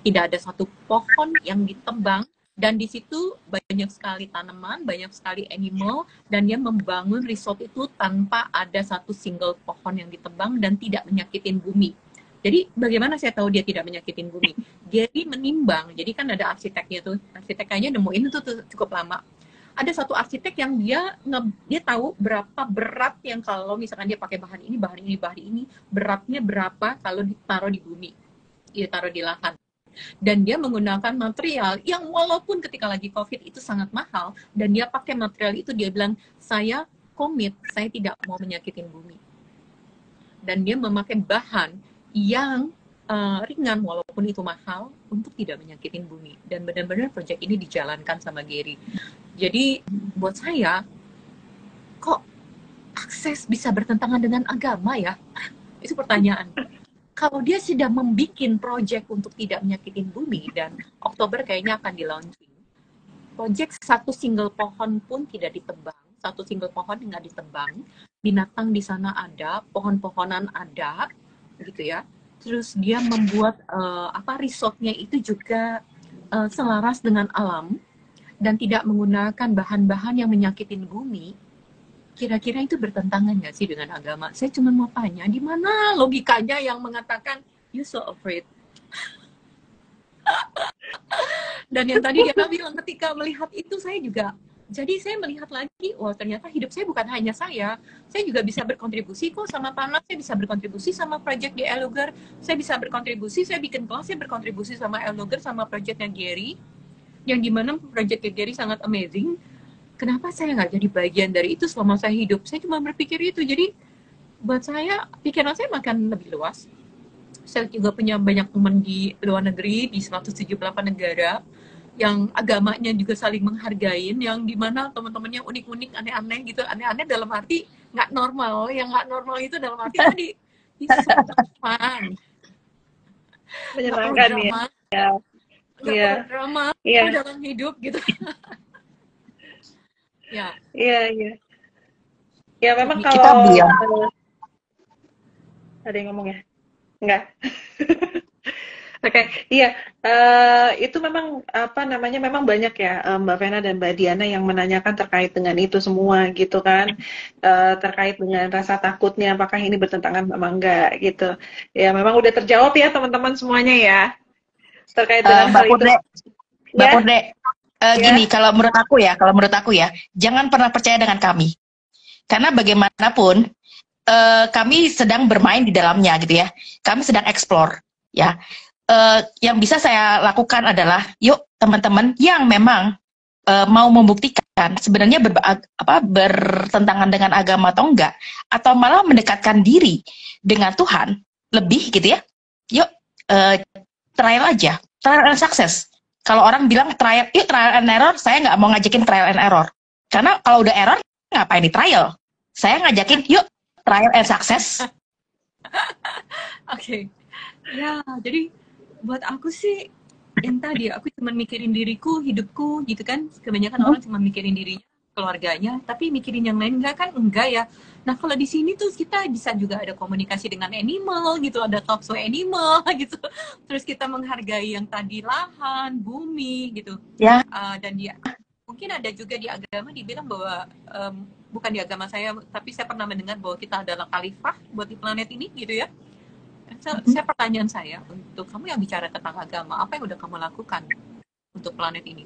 Tidak ada satu pohon yang ditebang. Dan di situ banyak sekali tanaman, banyak sekali animal. Dan dia membangun resort itu tanpa ada satu single pohon yang ditebang dan tidak menyakitin bumi. Jadi bagaimana saya tahu dia tidak menyakitin bumi? Jadi menimbang, jadi kan ada arsiteknya tuh, arsitek kayaknya nemuin itu tuh cukup lama. Ada satu arsitek yang dia tahu berapa berat yang kalau misalkan dia pakai bahan ini, beratnya berapa kalau ditaruh di bumi, ditaruh di lahan. Dan dia menggunakan material yang walaupun ketika lagi COVID itu sangat mahal, dan dia pakai material itu, dia bilang, saya komit, saya tidak mau menyakitin bumi. Dan dia memakai bahan yang ringan walaupun itu mahal untuk tidak menyakitin bumi. Dan benar-benar proyek ini dijalankan sama Gary. Jadi buat saya, kok Akses bisa bertentangan dengan agama ya? Itu pertanyaan. Kalau dia sudah membuat proyek untuk tidak menyakitin bumi, dan Oktober kayaknya akan di-launching, proyek satu single pohon pun tidak ditebang, satu single pohon nggak ditebang, binatang di sana ada, pohon-pohonan ada, gitu ya. Terus dia membuat resortnya itu juga selaras dengan alam dan tidak menggunakan bahan-bahan yang menyakitin bumi. Kira-kira itu bertentangan nggak sih dengan agama? Saya cuma mau tanya, di mana logikanya yang mengatakan you so afraid? Dan yang tadi dia bilang, ketika melihat itu saya juga, jadi saya melihat lagi, wah ternyata hidup saya bukan hanya saya juga bisa berkontribusi kok sama tanah, saya bisa berkontribusi sama project di Eluger, saya bisa berkontribusi, saya bikin kelas, saya berkontribusi sama Eluger, sama projectnya Gary, yang dimana projectnya Gary sangat amazing. Kenapa saya nggak jadi bagian dari itu selama saya hidup? Saya cuma berpikir itu. Jadi buat saya, pikiran saya makan lebih luas. Saya juga punya banyak teman di luar negeri, di 178 negara, yang agamanya juga saling menghargain, yang dimana teman-temannya unik-unik, aneh-aneh gitu. Aneh-aneh dalam arti nggak normal. Yang nggak normal itu dalam arti tadi fun, menyenangkan ya. Nggak perlu drama dalam hidup gitu. Iya. Ya memang Kita kalau bilang. ada yang ngomong ya? Enggak. Oke, iya. Itu memang memang banyak ya Mbak Vena dan Mbak Diana yang menanyakan terkait dengan itu semua gitu kan. Terkait dengan rasa takutnya, apakah ini bertentangan sama enggak gitu. Ya memang udah terjawab ya teman-teman semuanya ya. Terkait dengan hal itu. Mbak Purde, gini, kalau menurut aku ya, jangan pernah percaya dengan kami. Karena bagaimanapun, kami sedang bermain di dalamnya gitu ya. Kami sedang explore ya. Yang bisa saya lakukan adalah, yuk teman-teman yang memang mau membuktikan sebenarnya bertentangan dengan agama atau enggak, atau malah mendekatkan diri dengan Tuhan lebih gitu ya. Yuk trial aja, trial and success. Kalau orang bilang trial and error, saya nggak mau ngajakin trial and error. Karena kalau udah error, ngapain di trial? Saya ngajakin, yuk trial and success. Oke. Ya, jadi buat aku sih, yang tadi aku cuma mikirin diriku, hidupku, gitu kan. Kebanyakan orang cuma mikirin dirinya. keluarganya, tapi mikirin yang lain enggak kan? Enggak ya. Nah kalau di sini tuh kita bisa juga ada komunikasi dengan animal gitu, ada talk show animal gitu. Terus kita menghargai yang tadi lahan, bumi gitu. Ya. Dan dia mungkin ada juga di agama dibilang bahwa bukan di agama saya, tapi saya pernah mendengar bahwa kita adalah khalifah buat di planet ini gitu ya. Saya pertanyaan saya untuk kamu yang bicara tentang agama, apa yang udah kamu lakukan untuk planet ini?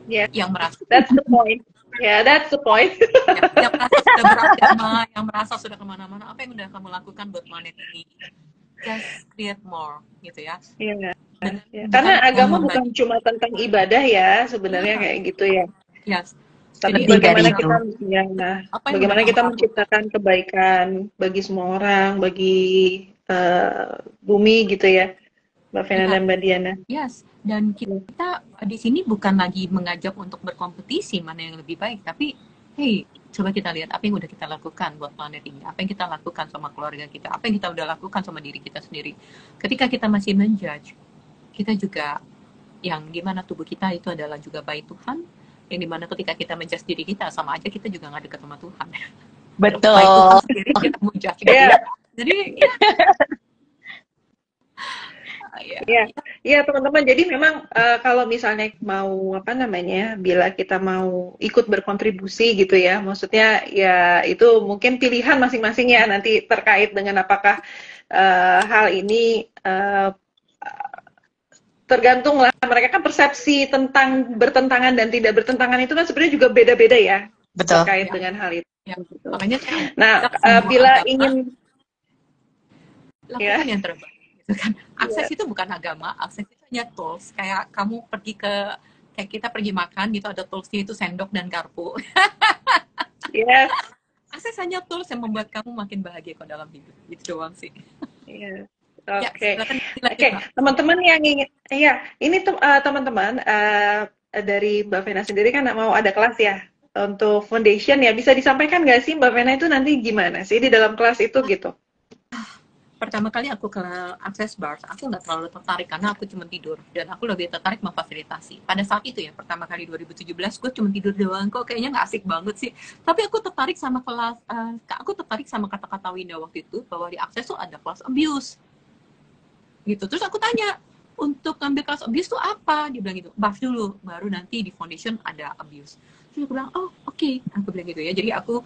Yeah, yang merasa that's the point. Yeah, that's the point. yang merasa sudah beragama, yang merasa sudah kemana-mana, apa yang udah kamu lakukan buat planet ini? Just create more, gitu ya. Yeah. Karena agama bukan cuma tentang ibadah ya, sebenarnya kayak gitu ya. Yes. Tapi bagaimana kita, bagaimana kita menciptakan kebaikan bagi semua orang, bagi bumi gitu ya, Mbak Vena dan Mbak Diana. Yes. Dan kita di sini bukan lagi mengajak untuk berkompetisi mana yang lebih baik, tapi hey, coba kita lihat apa yang udah kita lakukan buat planet ini, apa yang kita lakukan sama keluarga kita, apa yang kita udah lakukan sama diri kita sendiri. Ketika kita masih menjudge, kita juga yang dimana tubuh kita itu adalah juga baik Tuhan, yang dimana ketika kita menjudge diri kita, sama aja kita juga nggak dekat sama Tuhan. Betul. Baik Tuhan sendiri kita menjudge gitu ya. Jadi Iya teman-teman. Jadi memang kalau misalnya mau bila kita mau ikut berkontribusi gitu ya, maksudnya ya itu mungkin pilihan masing-masing ya nanti terkait dengan apakah hal ini tergantung lah. Mereka kan persepsi tentang bertentangan dan tidak bertentangan itu kan sebenarnya juga beda-beda ya. Betul. Terkait dengan hal itu. Ya, makanya bila ingin lakukan yang terbaik. Kan akses itu bukan agama, akses itu hanya tools. Kayak kamu pergi kayak kita pergi makan gitu, ada toolsnya itu sendok dan garpu. Yes. Akses hanya tools yang membuat kamu makin bahagia kok dalam hidup. Itu doang sih. Oke. Teman-teman yang ingin, ini teman-teman dari Mbak Vena sendiri kan mau ada kelas ya untuk foundation ya. Bisa disampaikan nggak sih Mbak Vena itu nanti gimana sih di dalam kelas itu gitu? Pertama kali aku ke akses bars, aku nggak terlalu tertarik karena aku cuma tidur dan aku lebih tertarik memfasilitasi. Pada saat itu ya, pertama kali 2017, gue cuma tidur doang kok, kayaknya nggak asik banget sih. Tapi aku tertarik sama kelas, aku tertarik sama kata-kata Winda waktu itu bahwa di akses tuh ada kelas abuse, gitu. Terus aku tanya, untuk ngambil kelas abuse tuh apa? Dia bilang gitu, bars dulu, baru nanti di foundation ada abuse. Terus aku bilang, oh oke, aku bilang gitu ya. Jadi aku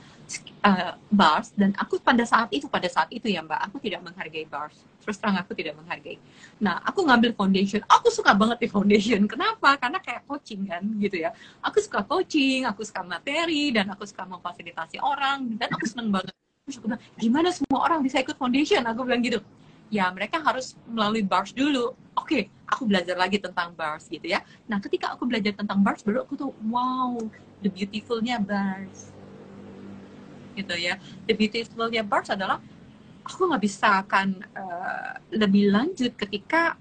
bars, dan aku pada saat itu ya Mbak, aku tidak menghargai bars. Terus terang aku tidak menghargai. Nah, aku ngambil foundation, aku suka banget di foundation. Kenapa? Karena kayak coaching kan, gitu ya. Aku suka coaching, aku suka materi, dan aku suka memfasilitasi orang, dan aku seneng banget. Terus aku bilang, gimana semua orang bisa ikut foundation? Aku bilang gitu. Ya, mereka harus melalui bars dulu. Oke, aku belajar lagi tentang bars gitu ya. Nah, ketika aku belajar tentang bars, baru aku tuh, wow, the beautiful-nya bars. Gitu ya. The beautiful-nya bars adalah, aku nggak bisa akan lebih lanjut ketika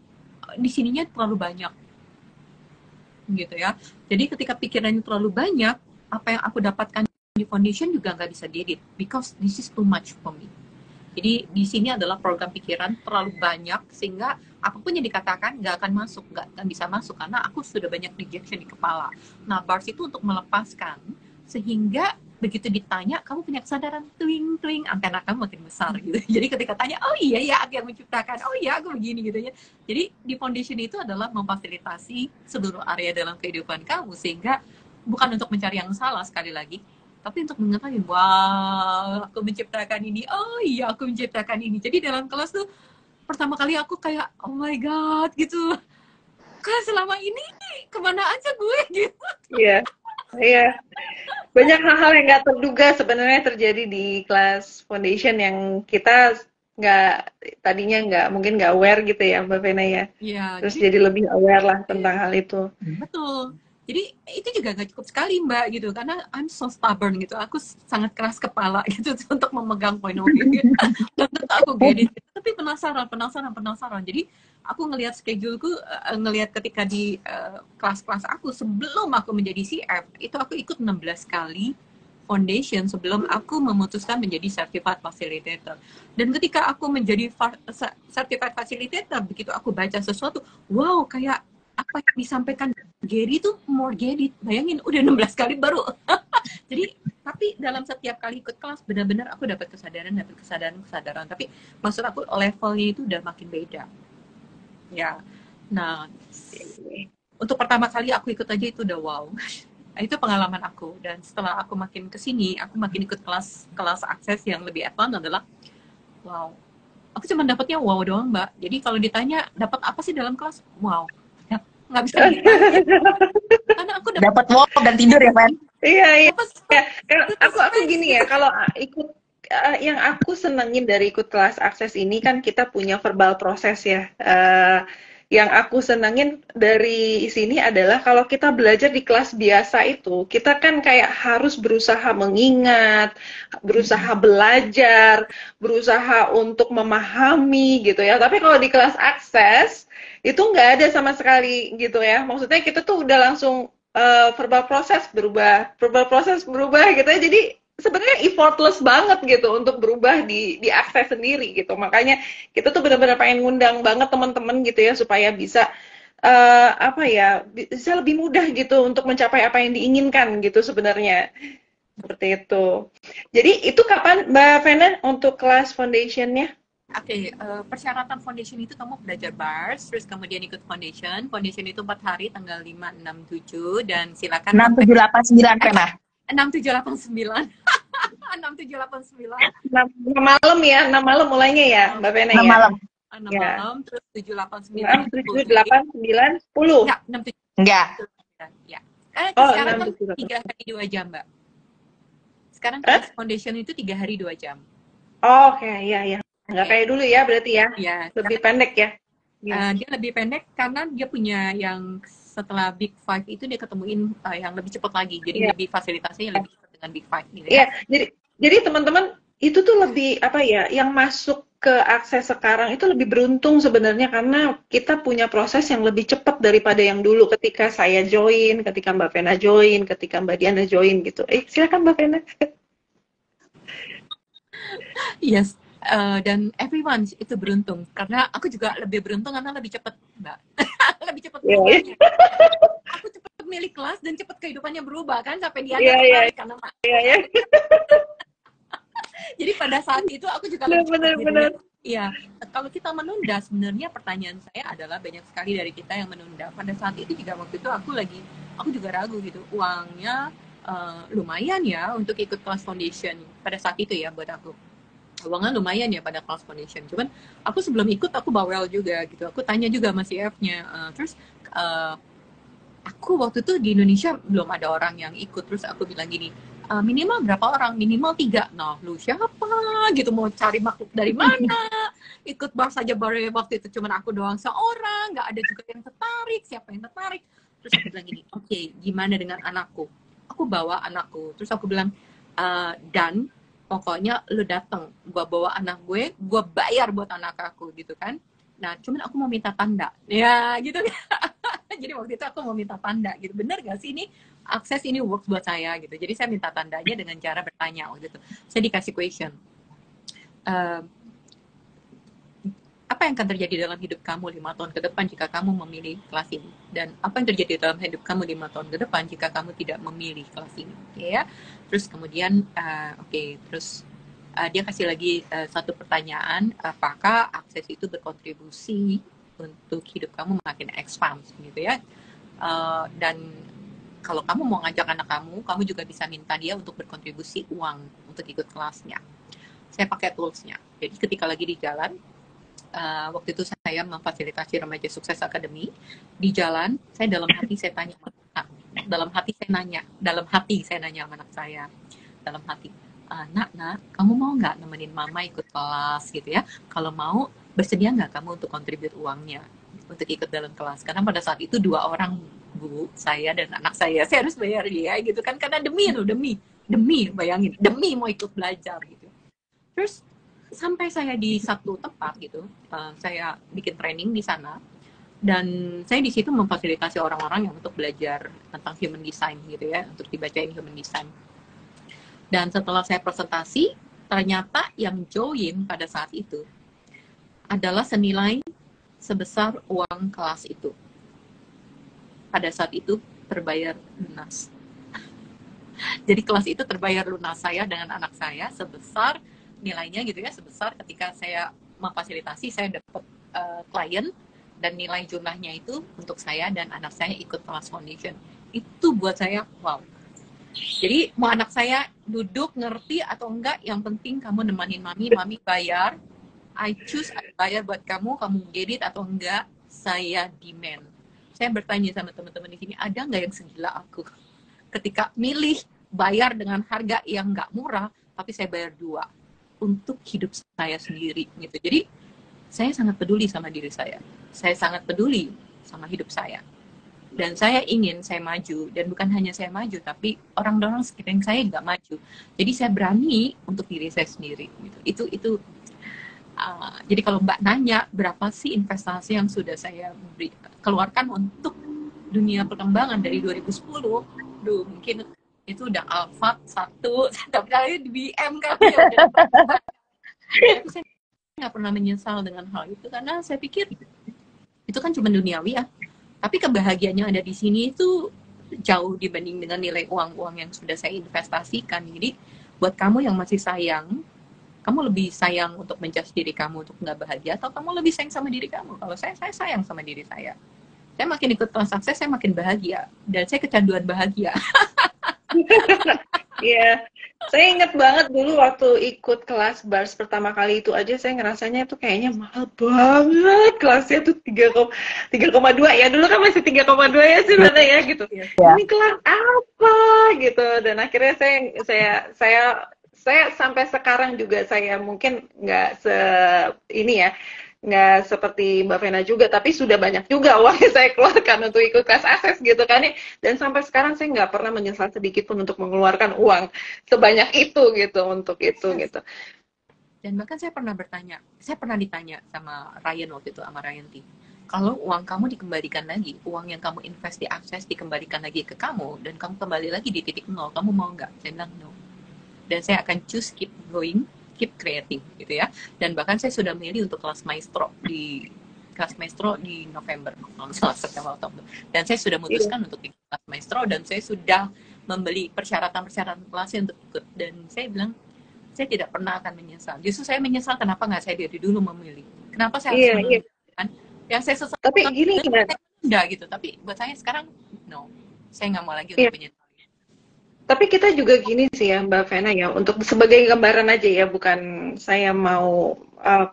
di sininya terlalu banyak. Gitu ya. Jadi ketika pikirannya terlalu banyak, apa yang aku dapatkan di foundation juga nggak bisa diedit. Because this is too much for me. Jadi di sini adalah program pikiran terlalu banyak sehingga apapun yang dikatakan nggak akan masuk, nggak akan bisa masuk karena aku sudah banyak rejection di kepala. Nah, bars itu untuk melepaskan sehingga begitu ditanya kamu punya kesadaran twing antena kamu makin besar gitu. Jadi ketika tanya, oh iya ya aku yang menciptakan, oh iya aku begini gitu ya. Jadi di foundation itu adalah memfasilitasi seluruh area dalam kehidupan kamu sehingga bukan untuk mencari yang salah sekali lagi. Tapi untuk mengetahui, wow, aku menciptakan ini, oh iya aku menciptakan ini. Jadi dalam kelas tuh, pertama kali aku kayak, oh my god, gitu. Kan selama ini, kemana aja gue, gitu. Iya, banyak hal-hal yang nggak terduga sebenarnya terjadi di kelas foundation yang kita tadinya mungkin nggak aware gitu ya Mbak Vena ya. Iya. Terus jadi lebih aware lah tentang hal itu. Betul. Jadi itu juga gak cukup sekali Mbak gitu, karena I'm so stubborn gitu, aku sangat keras kepala gitu untuk memegang point of view gitu. Dan tentu aku get it. Tapi penasaran. Jadi aku ngelihat scheduleku, ngelihat ketika di kelas-kelas aku sebelum aku menjadi CF, itu aku ikut 16 kali foundation sebelum aku memutuskan menjadi certified facilitator. Dan ketika aku menjadi certified facilitator, begitu aku baca sesuatu, wow, kayak apa yang disampaikan Gary itu more get it. Bayangin udah 16 kali baru. Jadi tapi dalam setiap kali ikut kelas benar-benar aku dapat kesadaran. Tapi maksud aku levelnya itu udah makin beda. Ya. Nah, untuk pertama kali aku ikut aja itu udah wow. Itu pengalaman aku, dan setelah aku makin kesini, aku makin ikut kelas akses yang lebih advance adalah wow. Aku cuma dapatnya wow doang, Mbak. Jadi kalau ditanya dapat apa sih dalam kelas, wow, ya, nggak bisa ditanya. Karena aku dapat wow dan tidur ya, Van? Iya. Aku gini ya, kalau ikut yang aku senengin dari ikut kelas akses ini kan kita punya verbal proses ya. Yang aku senangin dari sini adalah kalau kita belajar di kelas biasa itu, kita kan kayak harus berusaha mengingat, berusaha belajar, berusaha untuk memahami gitu ya. Tapi kalau di kelas akses, itu nggak ada sama sekali gitu ya. Maksudnya kita tuh udah langsung verbal proses berubah gitu ya. Jadi sebenarnya effortless banget gitu untuk berubah di akses sendiri gitu. Makanya kita tuh benar-benar pengen ngundang banget teman-teman gitu ya supaya bisa bisa lebih mudah gitu untuk mencapai apa yang diinginkan gitu sebenarnya. Seperti itu. Jadi itu kapan Mbak Vena untuk kelas foundationnya? Oke, persyaratan foundation itu kamu belajar bars, terus kemudian ikut foundation. Foundation itu 4 hari, tanggal 5, 6, 7, dan silakan 6, 7, 8, 9, Vena. 6, 7, 8, 9. 6, 7, 8, 9. 6 malam ya, 6 malam mulainya ya, Mbak Vena ya? 6 malam. 6 malam, terus 7, 8, 9. 6, 7, 8, 9, 10. Enggak, 6, 7, Enggak. ya. Karena sekarang kan 3 hari 2 jam, Mbak. Sekarang kelas foundation itu 3 hari 2 jam. Oh, oke, iya. Nggak kayak dulu ya berarti ya? Ya, lebih pendek ya? Dia lebih pendek karena dia punya yang setelah Big Five itu dia ketemuin yang lebih cepat lagi. Jadi lebih fasilitasnya lebih cepat dengan Big Five gitu ya. Jadi teman-teman itu tuh lebih apa ya? Yang masuk ke akses sekarang itu lebih beruntung sebenarnya karena kita punya proses yang lebih cepat daripada yang dulu ketika saya join, ketika Mbak Vena join, ketika Mbak Diana join gitu. Silakan Mbak Vena. Yes. Dan everyone itu beruntung karena aku juga lebih beruntung karena lebih cepat, Mbak. Lebih cepat berubahnya. Aku cepat milih kelas dan cepat kehidupannya berubah kan sampai dia tertarik karena jadi pada saat itu aku juga benar. Iya, kalau kita menunda sebenarnya pertanyaan saya adalah banyak sekali dari kita yang menunda. Pada saat itu juga waktu itu aku juga ragu gitu. Uangnya lumayan ya untuk ikut kelas foundation pada saat itu ya buat aku. Uangnya lumayan ya pada kelas foundation. Cuman aku sebelum ikut aku bawel juga gitu. Aku tanya juga sama CF-nya. Terus aku waktu itu di Indonesia belum ada orang yang ikut. Terus aku bilang gini, minimal berapa orang? Minimal 3. Nah, lu siapa? Gitu mau cari makhluk dari mana? Ikut bar saja baru waktu itu cuman aku doang seorang. Nggak ada juga yang tertarik. Siapa yang tertarik? Terus aku bilang gini, oke, gimana dengan anakku? Aku bawa anakku. Terus aku bilang, dan pokoknya lu datang, gue bawa anak gue bayar buat anak aku gitu kan. Nah, cuman aku mau minta tanda. Ya, gitu kan. Jadi waktu itu aku mau minta tanda gitu. Bener gak sih ini akses ini works buat saya gitu. Jadi saya minta tandanya dengan cara bertanya waktu itu. Saya dikasih question. Apa yang akan terjadi dalam hidup kamu 5 tahun ke depan jika kamu memilih kelas ini? Dan apa yang terjadi dalam hidup kamu 5 tahun ke depan jika kamu tidak memilih kelas ini? Ya. Terus kemudian, terus dia kasih lagi satu pertanyaan, apakah akses itu berkontribusi untuk hidup kamu makin expand gitu ya? Dan kalau kamu mau ngajak anak kamu juga bisa minta dia untuk berkontribusi uang untuk ikut kelasnya. Saya pakai toolsnya. Jadi ketika lagi di jalan, waktu itu saya memfasilitasi Remaja Sukses Academy. Di jalan, saya dalam hati saya tanya, dalam hati saya nanya sama anak saya, dalam hati, nak, kamu mau nggak nemenin mama ikut kelas gitu ya? Kalau mau, bersedia nggak kamu untuk kontribut uangnya untuk ikut dalam kelas? Karena pada saat itu 2 orang, Bu, saya dan anak saya harus bayar dia gitu kan, karena demi bayangin, demi mau ikut belajar gitu. Terus sampai saya di satu tempat gitu, saya bikin training di sana, dan saya di situ memfasilitasi orang-orang yang untuk belajar tentang human design gitu ya, untuk dibacain human design. Dan setelah saya presentasi, ternyata yang join pada saat itu adalah senilai sebesar uang kelas itu. pada saat itu terbayar lunas. Jadi kelas itu terbayar lunas, saya dengan anak saya sebesar nilainya gitu ya, sebesar ketika saya memfasilitasi, saya dapat klien dan nilai jumlahnya itu untuk saya dan anak saya ikut kelas foundation. Itu buat saya wow. Jadi mau anak saya duduk ngerti atau enggak, yang penting kamu nemanin mami bayar. I choose, I bayar buat kamu get it atau enggak, saya demand. Saya bertanya sama teman-teman di sini, ada nggak yang segila aku? Ketika milih bayar dengan harga yang nggak murah, tapi saya bayar 2 untuk hidup saya sendiri gitu. Jadi saya sangat peduli sama diri saya sangat peduli sama hidup saya. Dan saya ingin saya maju, dan bukan hanya saya maju, tapi orang-orang sekeliling saya juga maju. Jadi saya berani untuk diri saya sendiri. Gitu. Itu. Jadi kalau Mbak nanya berapa sih investasi yang sudah saya keluarkan untuk dunia perkembangan dari 2010, mungkin itu udah Alphard 1, tapi di BM kali ya. Tapi saya nggak pernah menyesal dengan hal itu, karena saya pikir itu kan cuma duniawi ya. Tapi kebahagiaannya ada di sini itu jauh dibanding dengan nilai uang-uang yang sudah saya investasikan. Jadi buat kamu yang masih sayang, kamu lebih sayang untuk menjudge diri kamu untuk nggak bahagia, atau kamu lebih sayang sama diri kamu? Kalau saya sayang sama diri saya. Saya makin ikut kelas sukses, saya makin bahagia. Dan saya kecanduan bahagia. Iya, saya ingat banget dulu waktu ikut kelas bars pertama kali itu aja, saya ngerasanya itu kayaknya mahal banget. Kelasnya tuh 3,2 ya, dulu kan masih 3,2 ya sih mana ya gitu. Ini kelas apa gitu, dan akhirnya saya sampai sekarang juga saya mungkin nggak nggak seperti Mbak Vena juga, tapi sudah banyak juga uang yang saya keluarkan untuk ikut kelas akses gitu kan ya. Dan sampai sekarang saya nggak pernah menyesal sedikit pun untuk mengeluarkan uang sebanyak itu gitu untuk itu gitu. Dan bahkan saya pernah ditanya sama Ryan waktu itu, sama Ryan T, kalau uang kamu dikembalikan lagi, uang yang kamu invest di akses dikembalikan lagi ke kamu, dan kamu kembali lagi di titik nol, kamu mau nggak? Saya bilang no. Dan saya akan choose keep going, keep creating gitu ya. Dan bahkan saya sudah milih untuk kelas maestro di November, September, Oktober. Dan saya sudah memutuskan untuk ikut kelas maestro, dan saya sudah membeli persyaratan kelasnya untuk ikut. Dan saya bilang saya tidak pernah akan menyesal. Justru saya menyesal kenapa nggak saya dari dulu memilih. Kenapa saya harus memilih? Yang saya sesalkan, tapi gini enggak gitu. Tapi buat saya sekarang no, saya nggak mau lagi untuk menyesal. Tapi kita juga gini sih ya Mbak Vena ya, untuk sebagai gambaran aja ya, bukan saya mau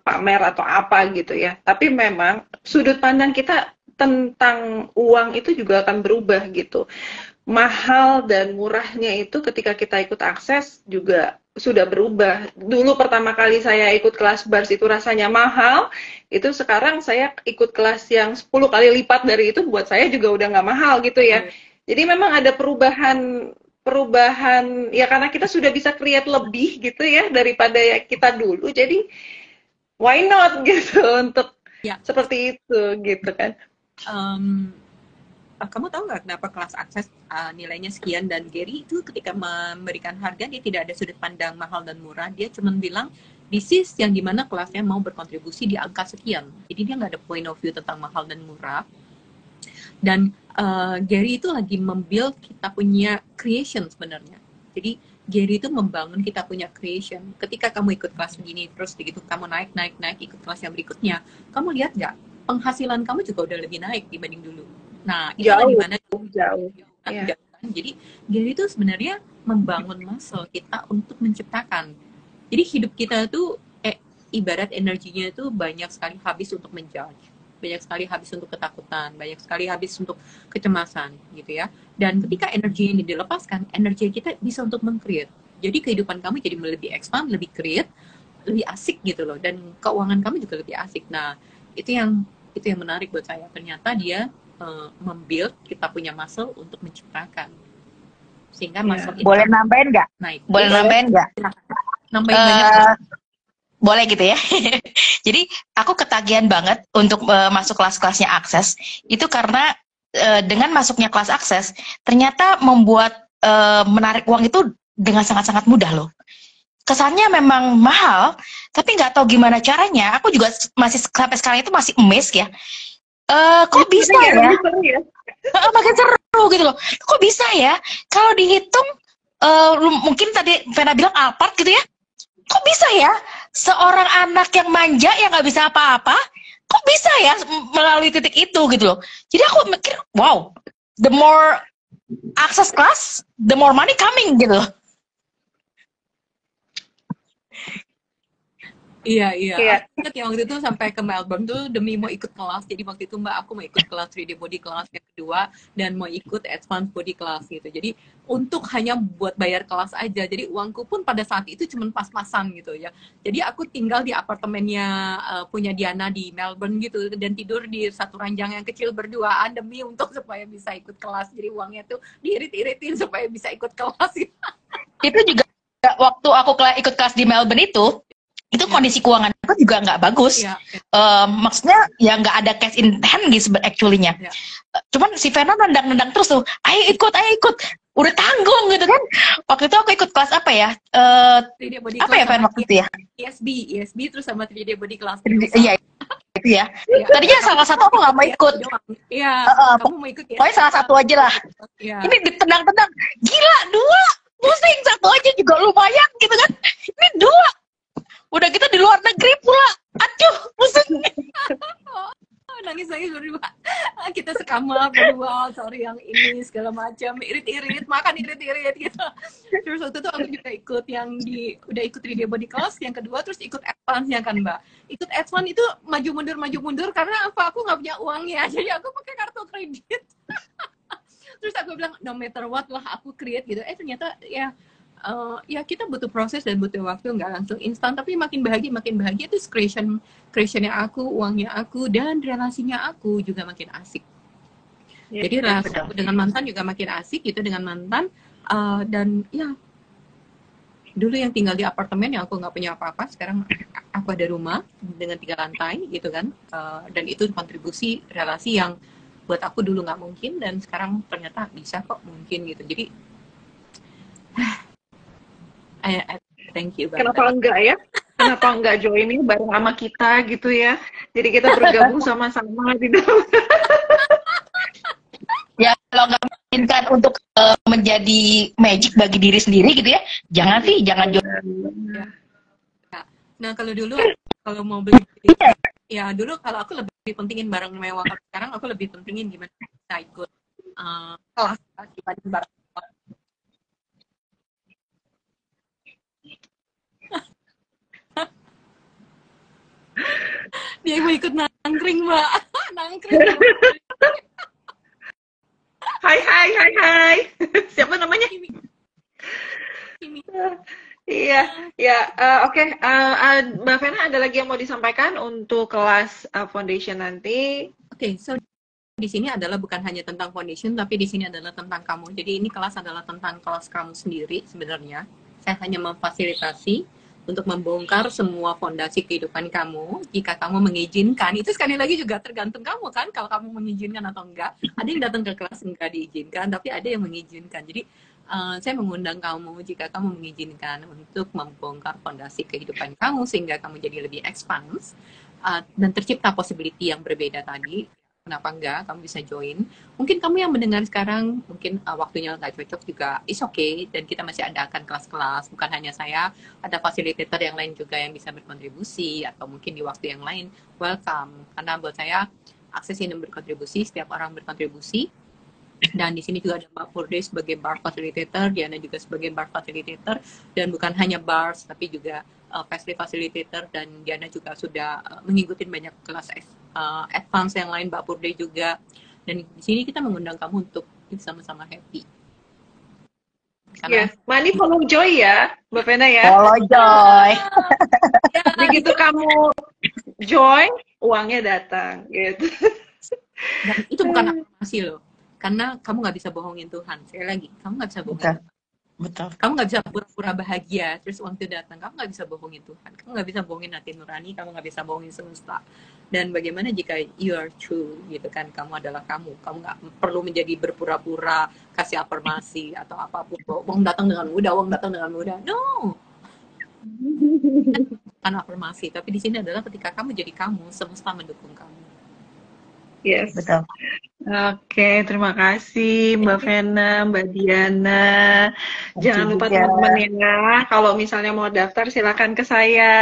pamer atau apa gitu ya. Tapi memang sudut pandang kita tentang uang itu juga akan berubah gitu. Mahal dan murahnya itu ketika kita ikut akses juga sudah berubah. Dulu pertama kali saya ikut kelas bars itu rasanya mahal, itu sekarang saya ikut kelas yang 10 kali lipat dari itu, buat saya juga udah nggak mahal gitu ya. Jadi memang ada perubahan ya, karena kita sudah bisa create lebih gitu ya daripada ya kita dulu, jadi why not gitu untuk seperti itu gitu kan. Kamu tahu nggak kenapa kelas akses nilainya sekian, dan Gary itu ketika memberikan harga dia tidak ada sudut pandang mahal dan murah, dia cuma bilang this is yang dimana kelasnya mau berkontribusi di angka sekian, jadi dia nggak ada point of view tentang mahal dan murah. Dan Gary itu lagi membuild kita punya creation sebenarnya. Jadi Gary itu membangun kita punya creation. Ketika kamu ikut kelas begini, terus begitu kamu naik ikut kelas yang berikutnya, kamu lihat nggak penghasilan kamu juga udah lebih naik dibanding dulu. Nah, itu gimana jauh. Jadi Gary itu sebenarnya membangun muscle kita untuk menciptakan. Jadi hidup kita tuh ibarat energinya itu banyak sekali habis untuk menjudge, banyak sekali habis untuk ketakutan, banyak sekali habis untuk kecemasan gitu ya. Dan ketika energi ini dilepaskan, energi kita bisa untuk meng-create. Jadi kehidupan kamu jadi lebih expand, lebih create, lebih asik gitu loh, dan keuangan kamu juga lebih asik. Nah, itu yang menarik buat saya. Ternyata dia membuild kita punya muscle untuk menciptakan. Sehingga muscle itu boleh nambahin nggak? Boleh nambahin nggak? Nambahin banyak. Boleh gitu ya. Jadi aku ketagihan banget untuk masuk kelas-kelasnya akses. Itu karena dengan masuknya kelas akses ternyata membuat menarik uang itu dengan sangat-sangat mudah loh. Kesannya memang mahal, tapi nggak tahu gimana caranya. Aku juga masih sampai sekarang itu masih amazed ya. Kok bisa ya? Makin seru gitu loh. Kok bisa ya? Kalau dihitung, mungkin tadi Vena bilang apart gitu ya. Kok bisa ya? Seorang anak yang manja yang nggak bisa apa-apa, kok bisa ya melalui titik itu gitu loh. Jadi aku mikir, wow, the more access class, the more money coming gitu loh. Iya. Aku ingat ya waktu itu sampai ke Melbourne tuh demi mau ikut kelas. Jadi waktu itu aku mau ikut kelas 3D body class yang kedua dan mau ikut advanced body class gitu. Jadi untuk hanya buat bayar kelas aja. Jadi uangku pun pada saat itu cuma pas-pasan gitu ya. Jadi aku tinggal di apartemennya punya Diana di Melbourne gitu dan tidur di satu ranjang yang kecil berduaan demi untuk supaya bisa ikut kelas. Jadi uangnya tuh diirit-iritin supaya bisa ikut kelas gitu. Itu juga waktu aku ikut kelas di Melbourne itu kondisi keuangan aku juga nggak bagus. Maksudnya ya nggak ada cash in hand gitu actually-nya. Cuman si Vena nendang-nendang terus tuh, ayo ikut. Udah tanggung gitu kan. Waktu itu aku ikut kelas apa ya? Apa ya Vena waktu itu ya? ESB terus sama 3D body class. Iya, itu ya. Tadinya salah satu aku nggak mau ikut. Iya, kamu mau ikut ya? Pokoknya salah satu aja lah. Ini ditendang-tendang. Gila, 2. Pusing, 1 aja juga lumayan gitu kan. Ini 2. Udah kita di luar negeri pula. Aduh, pusing. Nangis berdua. Kita sekamar berdua, sorry yang ini segala macam, irit-irit, makan irit-irit gitu. Terus waktu itu aku juga ikut yang udah ikut 3D body class, yang kedua terus ikut advance-nya kan Mbak. Ikut advance itu maju mundur karena apa? Aku nggak punya uangnya, jadi aku pakai kartu kredit. Terus aku bilang no matter what lah aku create gitu. Ternyata ya kita butuh proses dan butuh waktu, nggak langsung instan, tapi makin bahagia itu creationnya aku, uangnya aku, dan relasinya aku juga makin asik. Jadi relasi aku dengan mantan juga makin asik gitu dengan mantan, dan ya dulu yang tinggal di apartemen yang aku nggak punya apa-apa, sekarang aku ada rumah dengan 3 lantai gitu kan, dan itu kontribusi relasi yang buat aku dulu nggak mungkin dan sekarang ternyata bisa kok mungkin gitu. Jadi thank you banget. Kenapa enggak ya? Kenapa enggak join bareng sama kita gitu ya? Jadi kita bergabung sama-sama di dalam. Ya kalau nggak menginginkan untuk menjadi magic bagi diri sendiri gitu ya, jangan join. Nah kalau dulu kalau mau beli ya dulu kalau aku lebih pentingin barang mewah. Sekarang aku lebih pentingin gimana bisa ikut kelas dibanding barang. Dia mau ikut nangkring Mbak. Nangkring. Hai. Siapa namanya? Kimi. Iya, ya, oke. Mbak Vena ada lagi yang mau disampaikan untuk kelas foundation nanti? Oke, so di sini adalah bukan hanya tentang foundation, tapi di sini adalah tentang kamu. Jadi ini kelas adalah tentang kelas kamu sendiri sebenarnya. Saya hanya memfasilitasi untuk membongkar semua fondasi kehidupan kamu. Jika kamu mengizinkan, itu sekali lagi juga tergantung kamu kan, kalau kamu mengizinkan atau enggak. Ada yang datang ke kelas enggak diizinkan, tapi ada yang mengizinkan. Jadi saya mengundang kamu jika kamu mengizinkan untuk membongkar fondasi kehidupan kamu sehingga kamu jadi lebih expand dan tercipta possibility yang berbeda tadi. Kenapa enggak? Kamu bisa join. Mungkin kamu yang mendengar sekarang, mungkin waktunya nggak cocok juga, is okay. Dan kita masih adakan kelas-kelas. Bukan hanya saya, ada fasilitator yang lain juga yang bisa berkontribusi. Atau mungkin di waktu yang lain, welcome. Karena buat saya, akses ini berkontribusi, setiap orang berkontribusi. Dan di sini juga ada Mbak Purde sebagai bar facilitator, Diana juga sebagai bar facilitator, dan bukan hanya bars, tapi juga facilitator, dan Diana juga sudah mengikuti banyak kelas advance yang lain, Mbak Purde juga. Dan di sini kita mengundang kamu untuk sama-sama happy. Karena money follow joy ya, Mbak Vena ya. Follow joy. Begitu kamu join, uangnya datang, gitu. Dan itu bukan afirmasi loh. Karena kamu nggak bisa bohongin Tuhan. Sekali lagi, kamu nggak bisa bohongin. Betul. Kamu nggak bisa pura-pura bahagia, terus uang itu datang. Kamu nggak bisa bohongin Tuhan. Kamu nggak bisa bohongin hati nurani. Kamu nggak bisa bohongin semesta. Dan bagaimana jika you are true, gitu kan? Kamu adalah kamu. Kamu nggak perlu menjadi berpura-pura, kasih afirmasi atau apapun. Uang datang dengan mudah, uang datang dengan mudah. No. Bukan afirmasi, tapi di sini adalah ketika kamu jadi kamu, semesta mendukung kamu. Yes. Betul. Oke, terima kasih Mbak Vena, Mbak Diana. Jangan lupa juga. teman-teman ya, kalau misalnya mau daftar silakan ke saya,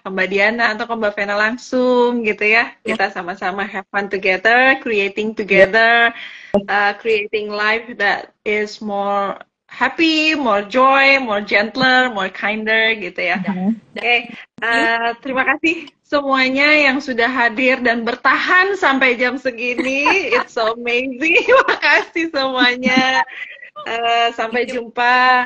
ke Mbak Diana atau ke Mbak Vena langsung gitu ya. Kita sama-sama have fun together, creating together, creating life that is more happy, more joy, more gentler, more kinder gitu ya. Oke, terima kasih semuanya yang sudah hadir dan bertahan sampai jam segini. It's so amazing. Terima kasih semuanya. Sampai jumpa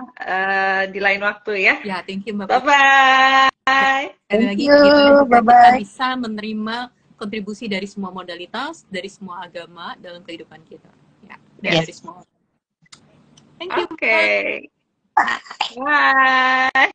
di lain waktu ya. Ya, thank you Mbak. Bye-bye. Sekali lagi, you. kita Bye-bye. bisa menerima kontribusi dari semua modalitas, dari semua agama dalam kehidupan kita. Ya, dari semua. Thank you. Oke. Bye.